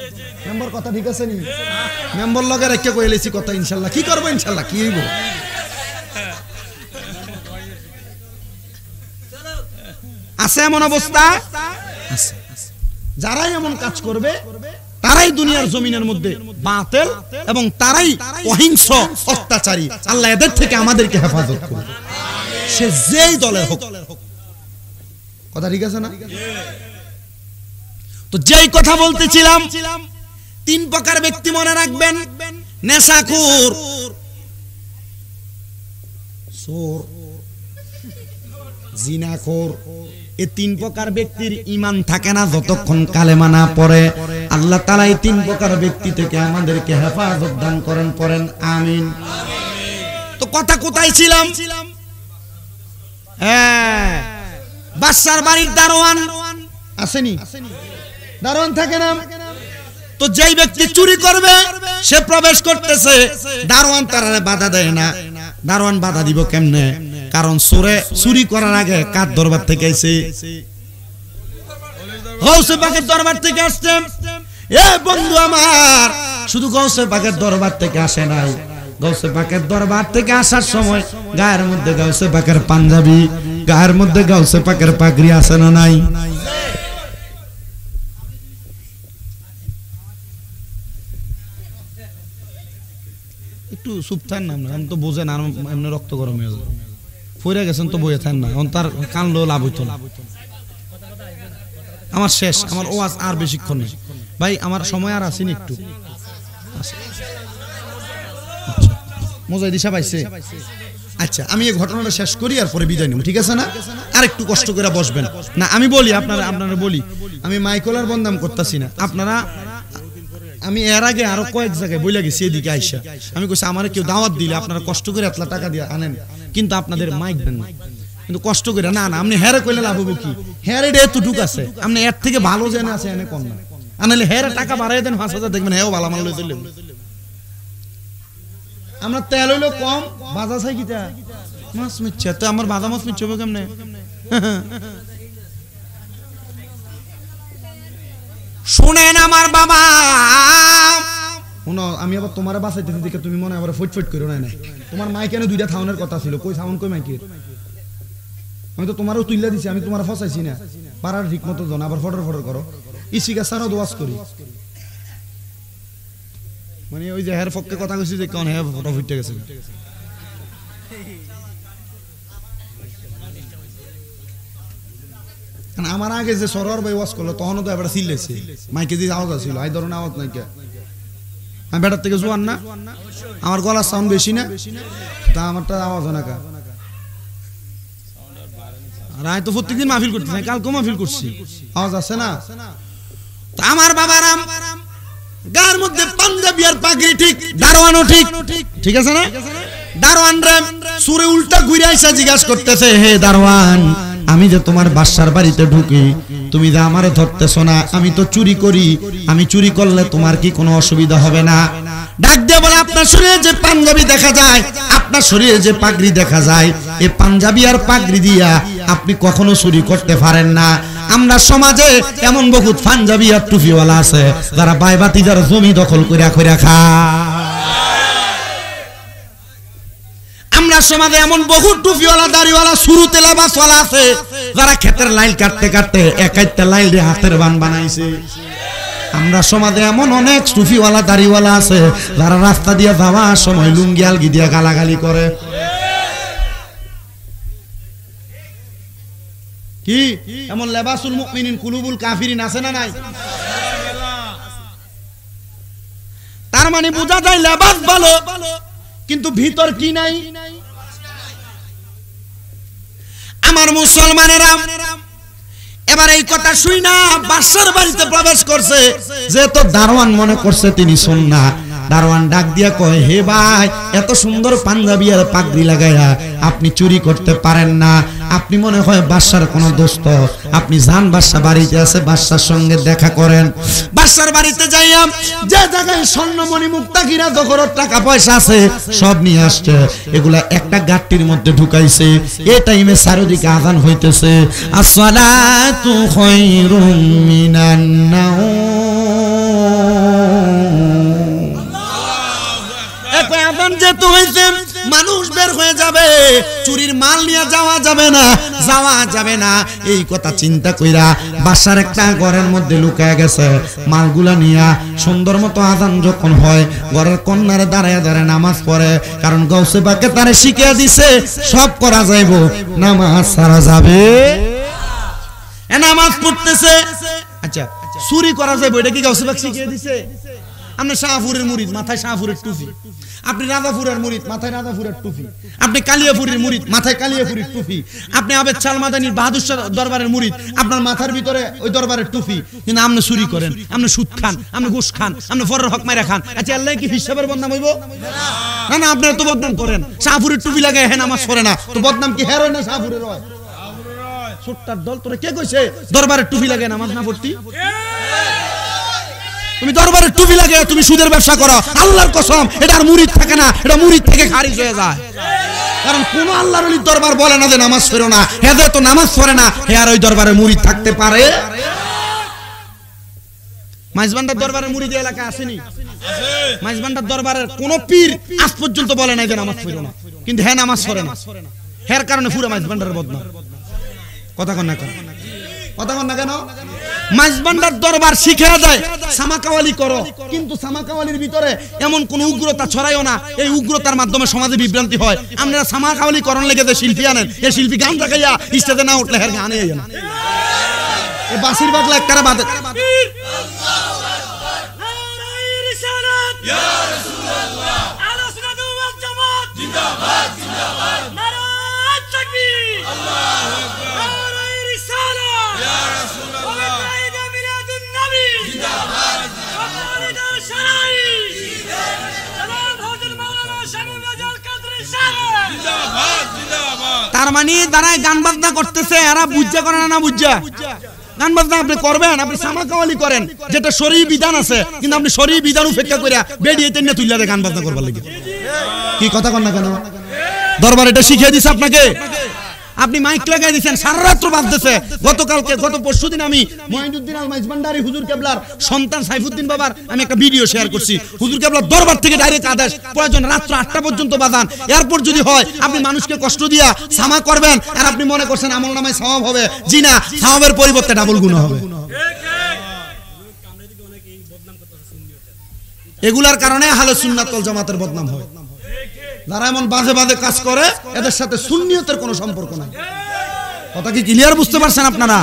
মেম্বার কথা ঠিক আছে নি? মেম্বার লগে রেখে কই এলেছি কথা ইনশাল্লাহ। কি করবো ইনশাল্লাহ? কি হইব? আছে এমন অবস্থা আছে। যারাই এমন কাজ করবে তারাই দুনিয়ার জমিনের মধ্যে বাতিল এবং তারাই অহিংস অত্যাচারী। আল্লাহ এদের থেকে আমাদেরকে হেফাজত করুন, সে যেই দলের হোক। কথা ঠিক আছে না? তো যেই কথা বলতেছিলাম, 3 প্রকার ব্যক্তি মনে রাখবেন: নেশাখোর, চোর, জিনাখোর। এই 3 প্রকার ব্যক্তির ঈমান থাকে না যতক্ষণ কালেমা না পড়ে। আল্লাহ তাআলা এই 3 প্রকার ব্যক্তি থেকে আমাদেরকে হেফাজত দান করেন, পড়েন আমিন। তো কথা কোথায় ছিলাম? হ্যাঁ, বাদশার বাড়ির দারোয়ান আসেনি? দারোয়ান থাকে না? তো যেই ব্যক্তি চুরি করবে সে প্রবেশ করতেছে, দারোয়ান তার বাধা দেয় না। দারোয়ান বাধা দিব কেমনে? কারণ চুরি করার আগে কার দরবার থেকে আইছে? গৌসে পাকের দরবার থেকে আসছে। এ বন্ধু আমার, শুধু গৌসে পাকের দরবার থেকে আসে নাই, গৌসে পাকের দরবার থেকে আসার সময় গায়ের মধ্যে গৌসে পাকের পাঞ্জাবি, গায়ের মধ্যে গৌসে পাকের পাগড়ি আছে না নাই? একটু চুপ থান না, আমি তো বোঝেন আর এমনি রক্ত গরম হয়ে যাবে, ফইরা গেছেন তো বইয়ে থান না, এখন তার কানলেও লাভ হইতো না। আমার শেষ, আমার ওয়াজ আর বেশিক্ষণ নেই ভাই, আমার সময় আর আসেনি একটু। মুজাহিদ সাহেব আইছে, আচ্ছা আমি এই ঘটনাটা শেষ করি আর পরে বিদায় নিব, ঠিক আছে না? আর একটু কষ্ট করে বসবেন না, আমি বলি আপনারা বলি, আমি মাইকলার বন্দাম করতেছি না আপনারা। আমি এর আগে আরো কয়েক জায়গায় বইলা গেছি এদিকে আইসা, আমি কইছি আমার কেউ দাওয়াত দিলে আপনারা কষ্ট করে এতলা টাকা দিয়ে আনেন, কিন্তু আপনাদের মাইক দেন না, কিন্তু কষ্ট করে না না আপনি হেরে কইলে লাভ হবো কি? হের এটা এতটুক আছে, আপনি এর থেকে ভালো জেনে আছে এনে কম না, আনালে হেরে টাকা বাড়াই দেন 5,000, দেখবেন হেও ভালো মাল লইতে লেব। আমরা তেল হইলো কম, বাজা চাই কিটা মাছ মিচ্ছে, তো আমার বাজা মাছ মিচ্ছে হবে কেমনে? শুনেন আমার বাবা, শুনো আমি আবার তোমার বাঁচাইতেছি দেখে তুমি মনে আবার ফট করো না, তোমার মাই কেন 2টা থাউনের কথা ছিল, কই থাউন কই মাইকের? আমি তো তোমারও তুইলা দিছি, আমি তোমার ফসাইছি না, পারার ঠিক মতো জন আবার ফটর করো, ইসিকা সারা দোয়াজ করি, মানে ওই যে হের পক্ষে কথা কইছি যে কোন হে ফটো ফুটে গেছে। আমার আগে যে সরোয়ার ভাই ওয়াজ করলো তখনও তো এবার চিল্লেছে, মাইকে যে আওয়াজ আসছিল, এই ধরনের আওয়াজ নাই কে? আমি বেটার থেকে জোয়ান না, আমার গলার সাউন্ড বেশি না, তা আমারটা আওয়াজ হয় না কা? আর আমি তো প্রত্যেকদিন মাহফিল করতেছি, কালকেও মাহফিল করছি, আওয়াজ আছে না? আমার বাবারাম গার মধ্যে পাঞ্জাবি আর পাগড়ি ঠিক, দারোয়ানও ঠিক, ঠিক আছে না? দারোয়ান রে সুরে উল্টা ঘুরে আইসা জিজ্ঞাসা করতেছে, হে দারোয়ান, আমি যে তোমার বাসার বাড়িতে ঢুকি, তুমি যে আমারে ধরতেছো না, আমি তো চুরি করি, আমি চুরি করলে তোমার কি কোনো অসুবিধা হবে না? ডাক দিয়ে বলে, আপনার শরীরে যে পাঞ্জাবি দেখা যায়, আপনার শরীরে যে পাগড়ি দেখা যায়, এই পাঞ্জাবি আর পাগড়ি দিয়া আপনি কখনো চুরি করতে পারেন না। আমরা সমাজে এমন বহুত পাঞ্জাবি আর টুপিওয়ালা আছে যারা বাইবাতিদার জমি দখল কইরা খায়। আমরা সমাজে এমন বহু টুপিওয়ালা দাড়িওয়ালা শুরুতে লাবাসওয়ালা আছে যারা ক্ষেতের লাইল কাটতে কাটতে একাইটা লাইল দিয়ে হাতের বান বানাইছে। আমরা সমাজে এমন অনেক টুপিওয়ালা দাড়িওয়ালা আছে যারা রাস্তা দিয়ে যাওয়ার সময় লুঙ্গি আলগি দিয়ে গালাগালি করে। কি এমন লেবাসুল মুমিনিন কুলুবুল কাফিরিন আছে না নাই? তার মানে বোঝা যায় লেবাস ভালো কিন্তু ভিতর কি নাই। আমার মুসলমানেরা এবার এই কথা শুই না বাদশার বাড়িতে প্রবেশ করছে, যেহেতু দারোয়ান মনে করছে তিনি সুন্না। দারোয়ান ডাক দিয়া কয়, হে ভাই, এত সুন্দর পাঞ্জাবি আর পাগড়ি লাগাইয়া আপনি চুরি করতে পারেন না, আপনি মনে হয় বাদশার কোনো দোস্ত, আপনি যান বাদশা বাড়িতে আছে, বাদশার সঙ্গে দেখা করেন। বাদশার বাড়িতে যাইয়া যে জায়গায় স্বর্ণমণি মুক্তা হীরা জহরত টাকা পয়সা আছে সব নিয়ে আসছে, এগুলা একটা গাট্টির মধ্যে ঢুকাইছে। এই টাইমে চারিদিকে আযান হইতেছে, আসসালাতু খায়রুম মিনান নাওম। যেহেতু হয়েছে মানুষ বের হয়ে যাবে, চুরির মাল নিয়ে যাওয়া যাবে না, এই কথা চিন্তা কইরা বাসার একটা ঘরের মধ্যে লুকায় গেছে। মালগুলা নিয়া সুন্দর মতো আযান যখন হয় ঘরের কন্যারে দাঁড়ায় দাঁড়ায় নামাজ পড়ে, কারণ গাউসে পাকে তারে শিখিয়ে দিছে সব করা যাইব, নামাজ সারা যাবে। নামাজ পড়তেছে, আচ্ছা চুরি করা যাইব, এটা কি গাউসে পাক শিখিয়ে দিছে? আপনি শাহপুরের মুরিদ, মাথায় শাহপুরের টুপি। আপনি রাজাপুরের মুরিদ, মাথায় রাজাপুরের টুপি। আপনি কালিয়াপুরের মুরিদ, মাথায় কালিয়াপুরের টুপি। আপনি আবেদ শাহ মাদানির বাহাদুর শাহ দরবারের মুরিদ, আপনার মাথার ভিতরে ওই দরবারের টুপি। কিন্তু আপনি চুরি করেন, আপনি সুদ খান, আপনি ঘুষ খান, আপনি ফরের হক মাইরা খান। আচ্ছা আল্লাহ কি হিসাবের বদনাম হইব? না না, আপনারা তো বদনাম করেন। শাহপুরের টুপি লাগে হ্যাঁ নামাজ পড়ে না, তো বদনাম কি হের হয় না শাহপুরের হয়? ছোট্টার দল তোরা কে কইছে দরবারের টুপি লাগে নামাজ না পড়তি? তুমি দরবারের টুপি লাগে তুমি সুদের ব্যবসা করো, আল্লাহর কসম এটা আর মুরিদ থাকে না, এটা মুরিদ থেকে খারিজ হয়ে যায়। কারণ কোন আল্লাহর ওলির দরবার বলে না যে নামাজ পড়ো না, হে তো নামাজ পড়ে না, হে আর ওই দরবারে মুরিদ থাকতে পারে? মাইজবান্ডার দরবারের মুরিদ এলাকা আসেনি? মাইজবান্ডার দরবারের কোন পীর আজ পর্যন্ত বলে নাই যে নামাজ পড়ো না, কিন্তু হ্যাঁ নামাজ পড়ে না, হের কারণে পুরো মাইজবান্ডারের বদনাম। কথা কন না কেন? কথা কন না কেন? মাইজবান্ডার দরবার শিখিয়ে দেয় সামাকাওয়ালি করো, কিন্তু সামাকাওয়ালির ভিতরে এমন কোন উগ্রতা ছড়াইও না এই উগ্রতার মাধ্যমে সমাজে বিভ্রান্তি হয়। আপনারা সামাকাওয়ালি করণ লেগে যে শিল্পী আনেন, এই শিল্পী গান দেখাইয়া স্টেজে না উঠলে হের গানে আইয়া না, এই বাসির বাগলা একটারা বাদে। তার মানে দাঁড়ায় গান বাজনা করতেছে, এরা বুঝা করে না বুঝা গান বাজনা আপনি করবেন, আপনি সামাকাওয়ালি করেন যেটা শরীয়ী বিধান আছে, কিন্তু আপনি শরীয়ী বিধান উপেক্ষা করে বেরিয়ে টেনে তুইলা গান বাজনা করবার লাগে। কি কথা কন না কেন? দরবার এটা শিখিয়ে দিছে আপনাকে, আপনি মাইক লাগাই দিয়েছেন, সারা রাত্র বাজতেছে। গত পরশুদিন আমি মঈনুদ্দিন আল মাইজবান্ডারি হুজুর কেবলার সন্তান সাইফুদ্দিন বাবার আমি একটা ভিডিও শেয়ার করছি। হুজুর কেবলার দরবার থেকে ডাইরেক্ট আদেশ, প্রয়োজন রাত্র 8টা পর্যন্ত বাজান, এরপর যদি হয় আপনি মানুষকে কষ্ট দিয়া সামা করবেন আর আপনি মনে করছেন আমল নামায় সওয়াব হবে, জি না, সওয়াবের পরিবর্তে ডাবল গুনাহ হবে। এগুলার কারণে আহলে সুন্নাত ওয়াল জামাতের বদনাম হয়। যারা এমন বাজে বাজে কাজ করে এদের সাথে সুন্নিয়তের কোনো সম্পর্ক নাই। কথা কি ক্লিয়ার বুঝতে পারছেন আপনারা?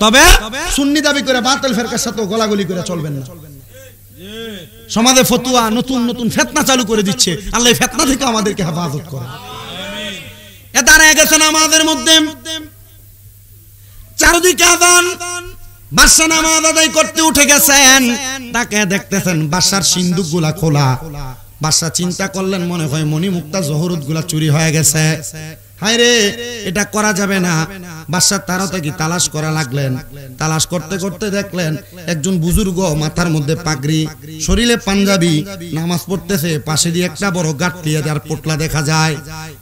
তবে সুন্নি দাবি করে বাতিল ফেরকার সাথে গোলাগুলি করে চলবেন না। সমাজে ফতোয়া নতুন নতুন ফিতনা চালু করে দিচ্ছে, আল্লাহ এই ফিতনা থেকে আমাদেরকে হেফাজত করে। এ দাঁড়ায় গেছেন আমাদের মধ্যে চারদিকে আযান, বাদশা নামাজ আদায় করতে উঠে গেছেন, তাকে দেখতেছেন বাদশার সিন্দুকগুলা খোলা। বাদশা চিন্তা করলেন, মনে হয় মণিমুক্তা জহরত গুলা চুরি হয়ে গেছে, হায় রে এটা করা যাবে না। বাদশা তাড়াতাড়ি তালাশ করা লাগলেন, তালাশ করতে করতে দেখলেন একজন বুজুর্গ, মাথার মধ্যে পাগড়ি, শরীরে পাঞ্জাবি, নামাজ পড়তেছে, পাশে দিয়ে একটা বড় গাঁটলি আর পোটলা দেখা যায়।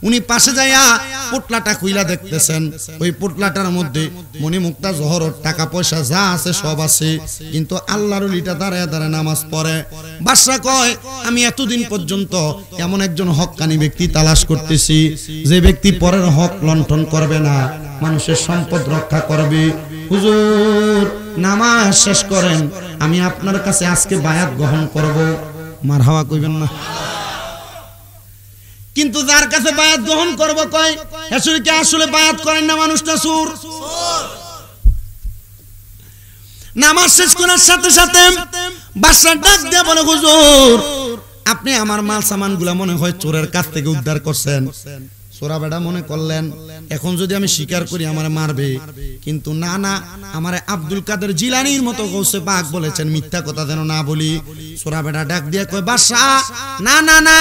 উনি পাশে যাইয়া পোটলাটা খুইলা দেখতেছেন, ওই পোটলাটার মধ্যে মণিমুক্তা জহরত টাকা পয়সা যা আছে সব আছে, কিন্তু আল্লাহর ওলিটা দাঁড়ায় দাঁড়ায় নামাজ পড়ে। বাদশা কয়, আমি এতদিন পর্যন্ত এমন একজন হক্কানি ব্যক্তি তালাশ করতেছি যে ব্যক্তি পরের হক লণ্ঠন করবে না, মানুষের সম্পদ রক্ষা করবে। হুজুর নামাজ শেষ করেন, আমি আপনার কাছে আজকে বায়াত গ্রহণ করব। মারহাবা কইবেন না? কিন্তু যার কাছে বায়াত গ্রহণ করব কয়, এসরকে আসলে বায়াত করেন না, মানুষটা সুর। নামাজ শেষ করার সাথে সাথে বাদশা ডাক দিয়ে বলে, হুজুর আপনি আমার মাল সামান গুলা মনে হয় চোরের কাছ থেকে উদ্ধার করছেন। সোরা বেটা মনে করলেন এখন যদি আমি স্বীকার করি আমারে মারবে, কিন্তু না না, আমারে আব্দুল কাদের জিলানির মতো গৌসে পাক বলেছেন মিথ্যা কথা যেন না বলি। সোরা বেটা ডাক দিয়ে কয়, বাদশা না না না,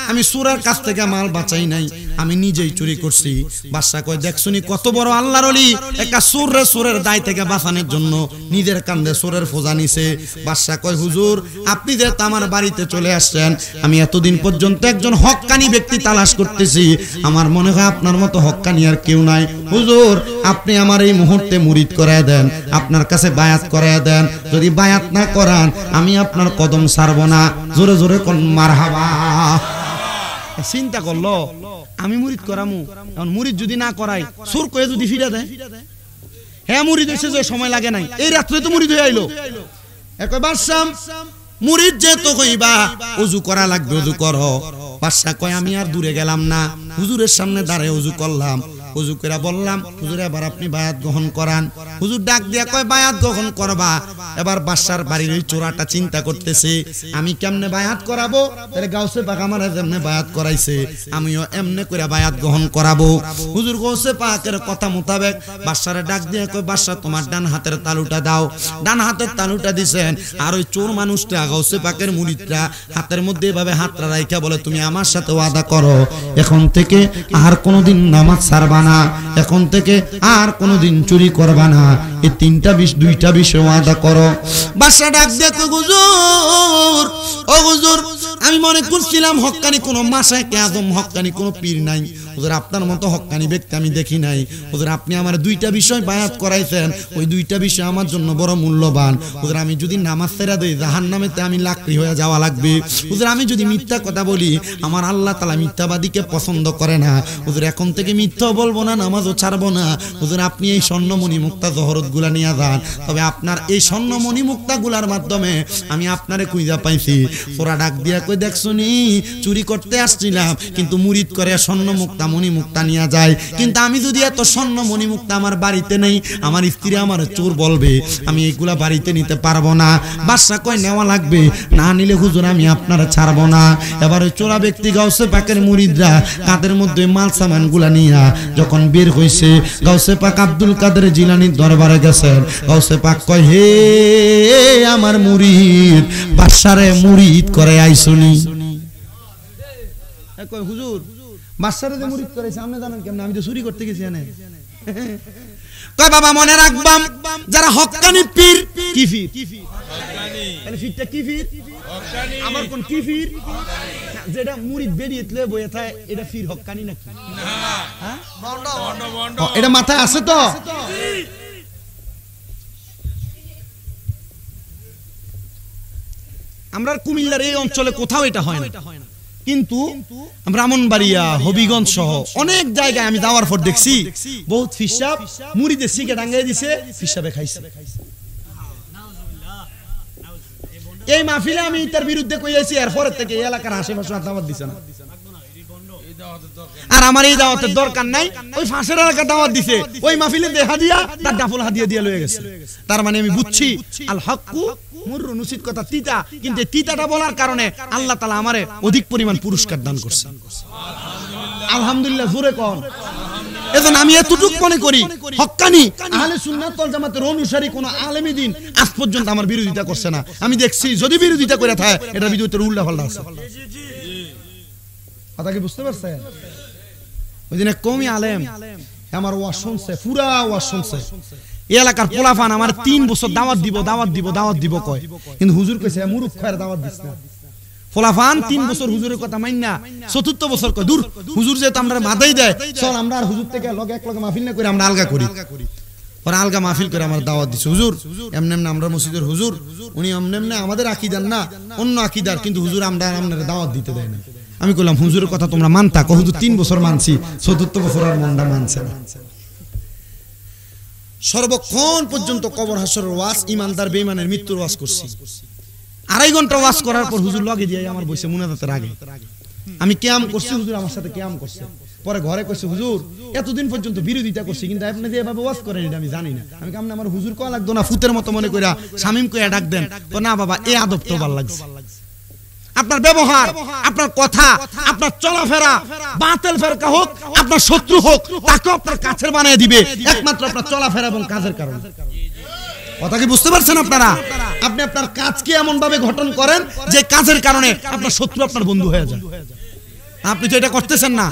আমি চোরের কাছ থেকে মাল বাঁচাই নাই, আমি নিজেই চুরি করছি। বাদশা কয়, দেখছুনি কত বড় আল্লাহর ওলি, একটা চোরের দায় থেকে বাঁচানোর জন্য নিজের কান্দে চোরের ফোজা নিছে। বাদশা কয়, হুজুর আপনি যে আমার বাড়িতে চলে আসছেন, আমি এতদিন পর্যন্ত একজন হক্কানি ব্যক্তি তালাশ করতেছি, আমার মনে হয় আপনার মতো হক্কানি আর কেউ নাই। হুজুর আপনি আমার এই মুহূর্তে মুরিদ করায় দেন, আপনার কাছে বায়াত করায় দেন, যদি বায়াত না করান আমি আপনার কদম ছাড়ব না। জোরে জোরে কোন মারহাবা। চিন্তা করলো আমি মুরিদ করামু, এখন মুরিদ যদি না করাই সুর কয়ে যদি ফিরে দেয়, হ্যাঁ মুরিদ হয়েছে যে সময় লাগে নাই, এই রাত্রে তো মুরিদ হয়ে আইলো। একবার মুরিদ যে তো কইবা ওযু করা লাগবে, ওযু করো। বাদশা কয়, আমি আর দূরে গেলাম না, হুজুরের সামনে দাঁড়ায় ওযু করলাম। ওযু করে বললাম, হুজুর এবার আপনি বায়াত গ্রহণ করান। হুজুর ডাক দিয়া কয়, বায়াত গ্রহণ করবা? এবার বাদশার বাড়ির ওই চোরাটা চিন্তা করতেছে, আমি কেমনে বায়াত করাবো, তাহলে গাউসে পাক আমার যেমনে বায়াত করাইছে আমিও এমনে করে বায়াত গ্রহণ করাবো। হুজুর গাউসে পাকের কথা মোতাবেক বাদশারে ডাক দিয়া কয়, বাদশা তোমার ডান হাতের তালুটা দাও। ডান হাতের তালুটা দিছেন, আর ওই চোর মানুষটা গাউসে পাকের মুরিদরা হাতের মধ্যে এভাবে হাতটা রাইখা বলে, তুমি আমার সাথে ওয়াদা করো এখন থেকে আর কোনোদিন নামাজ ছাড়বা না, এখন থেকে আর কোনোদিন চুরি করবা না, এই দুইটা বিষয় ওয়াদা করো। বাদশা ডাক দিয়ে কয়, হুজুর ও হুজুর আমি মনে করছিলাম হক্কানি কোনো মাশায়েখ আযম, হক্কানি কোনো পীর নাই, হুজুর আপনার মতো হক্কানি ব্যক্তি আমি দেখি নাই। হুজুর আপনি আমার দুইটা বিষয় বায়াত করাইছেন, ওই দুইটা বিষয় আমার জন্য বড় মূল্যবান। হুজুর আমি যদি নামাজ ছেড়ে দেই জাহান্নামেতে আমি লাকড়ি হয়ে যাওয়া লাগবে। হুজুর আমি যদি মিথ্যা কথা বলি আমার আল্লাহ তাআলা মিথ্যাবাদীকে পছন্দ করে না। হুজুর এখন থেকে মিথ্যা বলবো না, নামাজও নামাজও ছাড়বো না। হুজুর আপনি এই স্বর্ণমণি মুক্তা জহরত গুলা নিয়ে যান, তবে আপনার এই স্বর্ণমণি মুক্তা গুলার মাধ্যমে আমি আপনারে কুইজা পাইছি। ওরা ডাক দিয়া কই দেখছনি চুরি করতে আসছিলাম, কিন্তু মুরিদ করে স্বর্ণ মুক্তা মণি মুক্তা নিয়ে যায়, কিন্তু আমি যদি এত স্বর্ণ মণি মুক্তা আমার বাড়িতে নেই, আমার স্ত্রী আমার চোর বলবে, আমি এগুলা বাড়িতে নিতে পারবো না। বাদশা কই নেওয়া লাগবে, না নিলে হুজুর আমি আপনারা ছাড়বো না। এবার ওই চোরা ব্যক্তি গাউসে পাকের মুরিদরা কাদের মধ্যে মাল সামান গুলা নিয়ে যখন বের হইছে, গাউসে পাক আব্দুল কাদের জিলানীর দরবারে গেছেন। গাউসে পাক কয় হে আমার মুরিদ, বাদশারে মুরিদ করে আইছনি। কয় হুজুর বাদশারে যে মুরিদ করেছে আপনি জানেন কেমন? আমি তো চুরি করতে গেছি এনে। কয় বাবা মনে রাখবাম, যারা হক্কানি পীর কি পীর? হক্কানি। তাহলে পীরটা কি পীর? হক্কানি। আবার কোন কি পীর? যেটা মুরিদ বেরিয়ে তুলে বইয়ে থাকে এটা পীর হক্কানি নাকি? না, হ্যাঁ বন্ড বন্ড বন্ড। এটা মাথায় আছে তো? আমরা কুমিল্লার এই অঞ্চলে কোথাও এটা হয় না, কিন্তু ব্রাহ্মণবাড়িয়া হবিগঞ্জ সহ অনেক জায়গায় আমি যাওয়ার পর দেখছি বহুত ফিসাব মুড়িদের সিকে ডাঙ্গাই দিছে, ফিসাবে খাইছে। এই মাহফিলে আমি তার বিরুদ্ধে কইয়াছি, এরপরের থেকে এই এলাকার আশেপাশে দাওয়াত দিছে না। আর আমার এই দাওয়াতের দরকার নাই, ওই ফাঁসের এলাকা দাওয়াত দিছে, ওই মাহফিলে দেখা দিয়া তার ডাফল হাদিয়া দিয়া লয়ে গেছে। তার মানে আমি বুঝছি আল হক্কু মুররু, নুসিত কথা তিতা, কিন্তু তিতাটা বলার কারণে আল্লাহ তাআলা আমারে অধিক পরিমাণ পুরস্কার দান করছে। আলহামদুলিল্লাহ, জোরে কোন। এজন্য আমি এতটুকু মনে করি হক্কানি আহলে সুন্নাত ওয়াল জামাতের অনুসারী কোন আলেমী দিন আজ পর্যন্ত আমার বিরোধিতা করছে না। আমি দেখছি যদি বিরোধিতা করে থাকে এটা বিরোধিতার উল্টা পাল্টা আছে। কথা কি বুঝতে পারছেন? ওই দিন এক কওমি আলেম আমার ওয়াজ শুনছে, পুরা ওয়াজ শুনছে। এই এলাকার পোলাফান আমার 3 বছর দাওয়াত দিব দাওয়াত দিব দাওয়াত দিব কয়, কিন্তু হুজুর কইছে মুরুখ খায়ের দাওয়াত দিস না। পোলাফান 3 বছর হুজুরের কথা মাইন না, 4th বছর কয় দূর হুজুর যেহেতু আমরা মাথায় দেয়, চল আমরা আর হুজুর থেকে লগে এক লগে মাহফিল না করে আমরা আলগা করি। পরে আলগা মাহফিল করে আমার দাওয়াত দিছে। হুজুর এমনি এমনি আমরা মসজিদের হুজুর, উনি এমনি এমনি আমাদের আকীদার না অন্য আকীদার, কিন্তু হুজুর আমরা আপনাদের দাওয়াত দিতে দেয় না। আমি কইলাম হুজুরের কথা তোমরা মানতা? কও হুজুর 3 বছর মানছি, 4th বছর আর মনটা মানছে না। সর্বক্ষণ পর্যন্ত কবর হাসরের ওয়াজ, ইমানদার বেঈমানের মৃত্যুর ওয়াজ করছি। 2.5 ঘন্টা ওয়াজ করার পর হুজুর লগে দিয়ে আমার বসে মুনাজাতের আগে আমি কিয়াম করছি, হুজুর আমার সাথে কিয়াম করছে। পরে ঘরে কইছে হুজুর এতদিন পর্যন্ত বিরোধিতা করছি, কিন্তু আপনি যে এভাবে ওয়াজ করেন এটা আমি জানি না। আমি কেমন আমার হুজুর কওয়া লাগতো না, ফুতের মতো মনে কইরা শামিম কইয়া ডাক দেন। তো না বাবা, এই আদব তো ভালো লাগছে। আপনার ব্যবহার, আপনার কথা, আপনার চলাফেরা বাতিল ফেরকা হোক, আপনার শত্রু হোক, তাকে আপনার কাছের বানিয়ে দিবে একমাত্র আপনার চলাফেরা এবং কাজের কারণে। কথা কি বুঝতে পারছেন আপনারা? আপনি আপনার কাজকে এমন ভাবে গঠন করেন যে কাজের কারণে আপনার শত্রু আপনার বন্ধু হয়ে যায়। আপনি তো এটা করতেছেন না।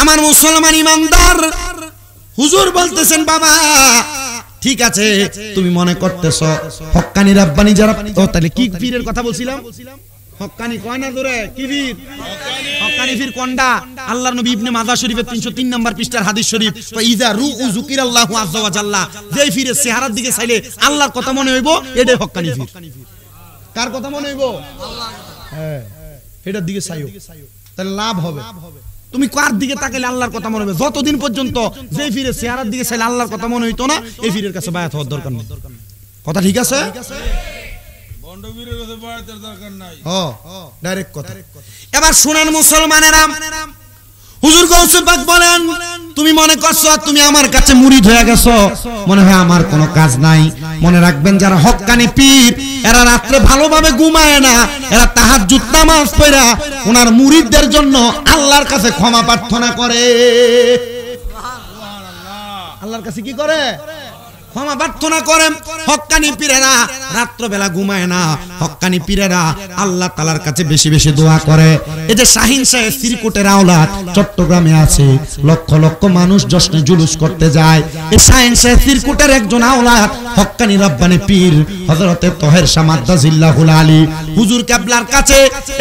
আমার মুসলমান ইমানদার হুজুর বলতেছেন বাবা ঠিক আছে তুমি মনে করতেছো হক্কানি রাব্বানি যারা, ও তাহলে কি পীরের কথা বলছিলাম? হক্কানি কয় না জোরে, কি পীর? হক্কানি পীর কোনটা? আল্লাহর নবী ইবনে মাজাহ শরীফের 303 নম্বর পৃষ্ঠার হাদিস শরীফ, ইযা রুউ যুকিরাল্লাহু আযজা ওয়া জাল্লা, যেই পীরের চেহারার দিকে চাইলে আল্লাহর কথা মনে হইব, এটাই হক্কানি পীর। কার কথা মনে হইব? আল্লাহর কথা। হ্যাঁ, এটার দিকে চাইও, তাহলে লাভ হবে। তুমি কার দিকে তাকাইলে আল্লাহর কথা মনে হবে? যতদিন পর্যন্ত যেই পীরের চেহারার দিকে চাইলে আল্লাহর কথা মনে হইতো না, এই পীরের কাছে বায়াত হওয়ার দরকার নেই। কথা ঠিক আছে? বন্ড পীরের কাছে বায়াতের দরকার নাই। ডাইরেক্ট কথা। এবার শুনেন মুসলমানেরা, হুজুর গৌসে পাক বলেন তুমি মনে করছো তুমি আমার কাছে মুরিদ হয়ে গেছো, মনে হয় আমার কোনো কাজ নাই। মনে রাখবেন যারা হক্কানি পীর এরা রাত্রে ভালোভাবে ঘুমায় না, এরা তাহাজ্জুদ নামাজ পড়া ওনার মুরিদদের জন্য আল্লাহর কাছে ক্ষমা প্রার্থনা করে। আল্লাহর কাছে কি করে? ক্ষমা প্রার্থনা করেন। হক্কানি পীরেরা রাত্র বেলা ঘুমায় না, হক্কানি পীরেরা আল্লাহ তাআলার কাছে বেশি বেশি দোয়া করে। এই যে শাহিন সাহেব শ্রীকোটের আওলাদ চট্টগ্রামে আছে, লক্ষ লক্ষ মানুষ জশ্নে জুলুস করতে যায়। এই শাহিন সাহেব শ্রীকোটের একজন আওলাদ হক্কানি রাব্বানি পীর হযরতে তাহের শাহ মাদ্দাজিল্লাহুল আলী হুজুর কিবলার কাছে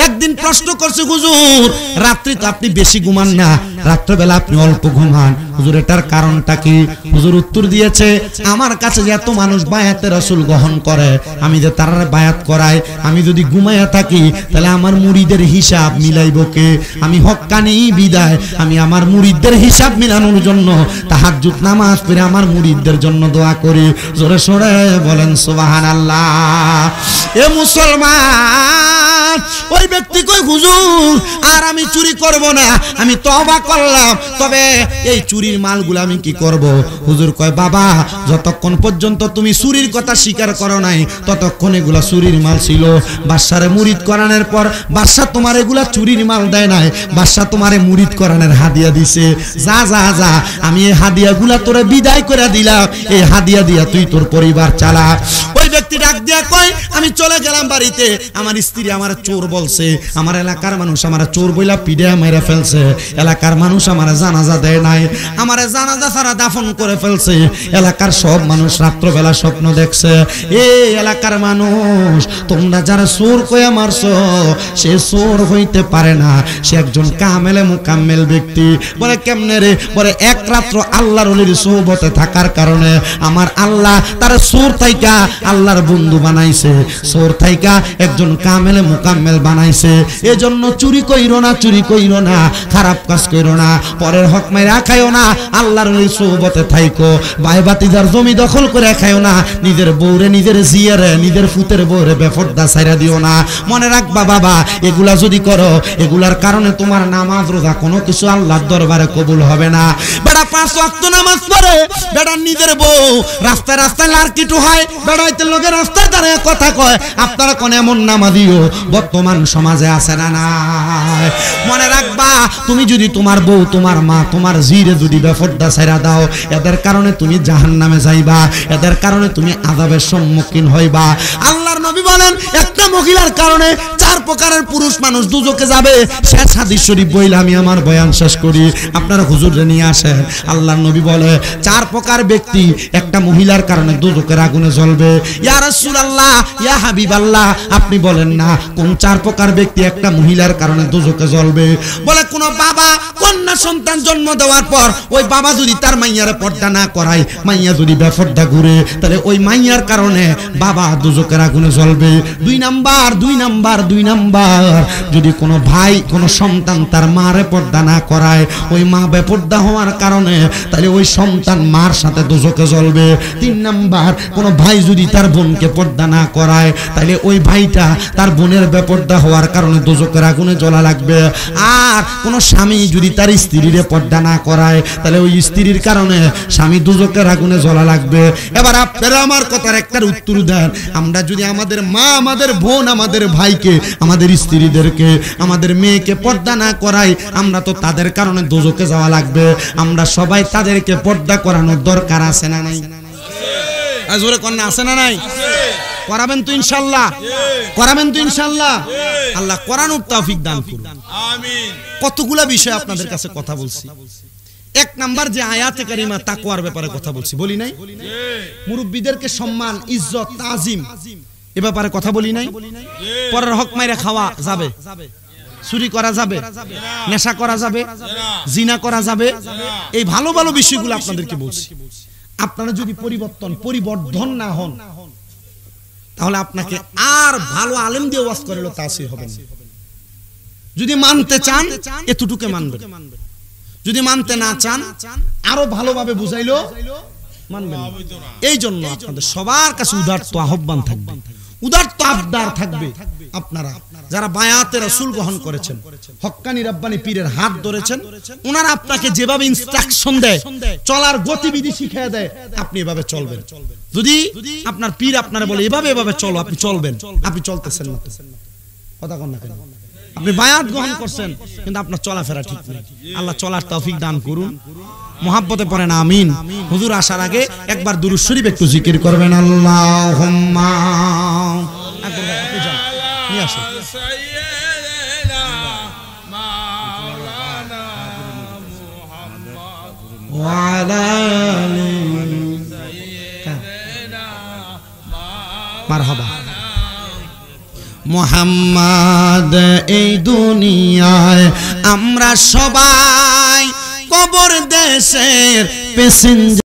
একদিন প্রশ্ন করছে, হুজুর রাত্রি তো আপনি বেশি ঘুমান না, রাত্রবেলা আপনি অল্প ঘুমান। হুজুর এটার কারণটা কি? হুজুর উত্তর দিয়েছে, আমার কাছে যে এত মানুষ বায়াতে রাসূল গ্রহণ করে, আমি যে তারা বায়াত করাই, আমি যদি ঘুমাইয়া থাকি তাহলে আমার মুরিদের হিসাব মিলাইব কে? আমি হক্কানি বিদায় আমি আমার মুরিদদের হিসাব মিলানোর জন্য তাহাজ্জুদ নামাজ পড়ে আমার মুরিদদের জন্য দোয়া করি। জোরে সোরে বলেন সুবহানাল্লাহ। এ মুসলমান, ওই ব্যক্তি কই হুজুর আর আমি চুরি করব না, আমি তওবা করলাম, তবে এই চুরির মালগুলো আমি কি করব? হুজুর কয় বাবা, যতক্ষণ পর্যন্ত তুমি চুরির কথা স্বীকার করো নাই ততক্ষণ এগুলা চুরির মাল ছিল। বাদশারে মুরিদ করানোর পর বাদশা তোমার এগুলা চুরির মাল দেয় নাই, বাদশা তোমারে মুরিদ করানোর হাদিয়া দিছে। যা যা যা, আমি এই হাদিয়াগুলা তোরে বিদায় করে দিলাম, এই হাদিয়া দিয়া তুই তোর পরিবার চালা। ওই ব্যক্তি ডাক দিয়া কয় আমি চলে গেলাম বাড়িতে, আমার স্ত্রী আমার চোর বলছে, আমার এলাকার মানুষ আমার চোর বইলা পিড়ে মেরে ফেলছে, এলাকার মানুষ আমার জানাজা দেয় নাই, আমার জানাজা ছাড়া দাফন করে ফেলছে, এলাকার সব মানুষ রাত্রবেলা স্বপ্ন দেখছে। এই এলাকার মানুষ, তোমরা যারা চোর কইয়া মারছো সে চোর হইতে পারে না, সে একজন কামেলে মুকাম্মেল ব্যক্তি। বলে কেমনে রে? বলে এক রাত্র আল্লাহর ওলির সোহবতে থাকার কারণে আমার আল্লাহ তার চোর থাইকা আল্লাহর বন্ধু বানাইছে, চোর থাইকা একজন কামেলে মুকাম্মেল বানাইছে। এজন্য চুরি কইরো না, চুরি কইরো না, খারাপ কাজ কইরো না, পরের হক মাইরা খাইও না, আল্লাহর ওলির সোহবতে থাইকো। ভাই বাতিদার জমি দখল করে খাইও না, নিজের বউরে নিজের জিয়ারে নিজের ফুতের বউরে বেফরদা ছাইরা দিও না। মনে রাখবা বাবা, এগুলা যদি করো এগুলার কারণে তোমার নামাজ রোজা কোনো কিছু আল্লাহর দরবারে কবুল হবে না। বেটা 5 ওয়াক্ত নামাজ পড়ে, বেটা নিজের বউ রাস্তায় রাস্তায় লারকিটু হয়, বেড়াইতে লোকের রাস্তায় দাঁড়ায় কথা কয়, আপনারা কোন এমন নামাজিও বর্তমান সমাজে আছে না নাই? মনে রাখবা, তুমি যদি তোমার বউ তোমার মা তোমার জিরে যদি বেফরদা ছাইরা দাও, এদের কারণে তুমি জাহান্নামে যাইবা, এদের কারণে তুমি আযাবের সম্মুখীন হইবা। আল্লাহর নবী বলেন একটা মহিলার কারণে 4 প্রকারের পুরুষ মানুষ দুজকে যাবে। শেষ হাদিস শরীফ বইলে আমি আমার বয়ান শেষ করি, আপনারা হুজুরে নিয়ে আসেন। আল্লাহর নবী বলে 4 প্রকার ব্যক্তি একটা মহিলার কারণে দুজকের আগুনে জ্বলবে। ইয়া রাসূলুল্লাহ, ইয়া হাবিবাল্লাহ, আপনি বলেন না কোন 4 প্রকার ব্যক্তি একটা মহিলার কারণে দুজকে জ্বলবে? বলে কোন বাবা কন্যা সন্তান জন্ম দেওয়ার পর ওই বাবা যদি তার মাইয়ারে পর্দা না করায়, মাইয়া যদি বেপর্দা ঘুরে, তাহলে ওই মাইয়ার কারণে বাবা দুজকের আগুনে জ্বলবে। 2 নাম্বার যদি কোনো ভাই কোনো সন্তান তার মারে পর্দা না করায়, ওই মা বেপর্দা হওয়ার কারণে তাহলে ওই সন্তান মার সাথে দুজকে জ্বলবে। 3 নাম্বার, কোনো ভাই যদি তার বোনকে পর্দা না করায়, তাহলে ওই ভাইটা তার বোনের বেপর্দা হওয়ার কারণে দুজকের আগুনে জ্বলা লাগবে। আর কোনো স্বামী যদি তার স্ত্রীরে পর্দা না করায়, তাহলে ওই স্ত্রীর কারণে স্বামী দুজকের আগুনে জ্বলা লাগবে। এবার আপনারা আমার কথার একটা উত্তর দেন, আমরা যদি আমাদের মা আমাদের বোন আমাদের ভাইকে আমাদের স্ত্রীদেরকে আমাদের মেয়েকে পর্দা না করাই, আমরা তো তাদের কারণে দুজকে যাওয়া লাগবে। আমরা সবাই তাদেরকে পর্দা করানোর দরকার আছে না নাই? জোরে কন্যা আছে না নাই? করাবেন তো ইনশাআল্লাহ, করাবেন তো ইনশাআল্লাহ। আল্লাহ করানোর তৌফিক দান করুন, আমিন। কতগুলা বিষয় আপনাদের কাছে কথা বলছি। 1 নাম্বার যে আয়াতে কারিমা তাকওয়ার ব্যাপারে কথা বলছি, বলি নাই? মুরব্বিদেরকে সম্মান ইজ্জত তাজিম এ ব্যাপারে কথা বলি নাই? পরের হক মাইরা খাওয়া যাবে, চুরি করা যাবে, নেশা করা যাবে, জিনা করা যাবে, এই ভালো ভালো বিষয়গুলো আপনাদেরকে বলছি। আপনারা যদি পরিবর্ধন না হন, তাহলে আপনাকে আর ভালো আলেম দিয়ে ওয়াজ করেও তাসির হবে না। যদি মানতে চান এতটুকু মানবেন, যদি মানতে না চান আরো ভালোভাবে বুঝাইলো মানবেন। এই জন্য আপনাদের সবার কাছে উদারত আহ্বান থাকবে, উদারত আবদার থাকবে। আপনারা যারা বায়াতে রাসূল গ্রহণ করেছেন, হক্কানি রাব্বানি পীরের হাত ধরেছেন, ওনারা আপনাকে যেভাবে ইনস্ট্রাকশন দেয়, চলার গতিবিধি শিখিয়ে দেয়, আপনি এভাবে চলবেন। যদি আপনার পীর আপনারা বলে এভাবে এভাবে চলো, আপনি চলবেন, আপনি চলতেছেন না। কথা কন না কেন? আপনি বায়াত গ্রহণ করছেন কিন্তু আপনার চলাফেরা ঠিক নেই। আল্লাহ চলার তৌফিক দান করুন। মুহাব্বতে পড়েন আমিন। হুজুর আসার আগে একবার দুরূদ শরীফ একটু জিকির করবেন। আল্লাহুম্মা নিয়ে আসুন। মারহাবা। মুহাম্মদ এই দুনিয়ায় আমরা সবাই কবর দেশের প্যাসেঞ্জার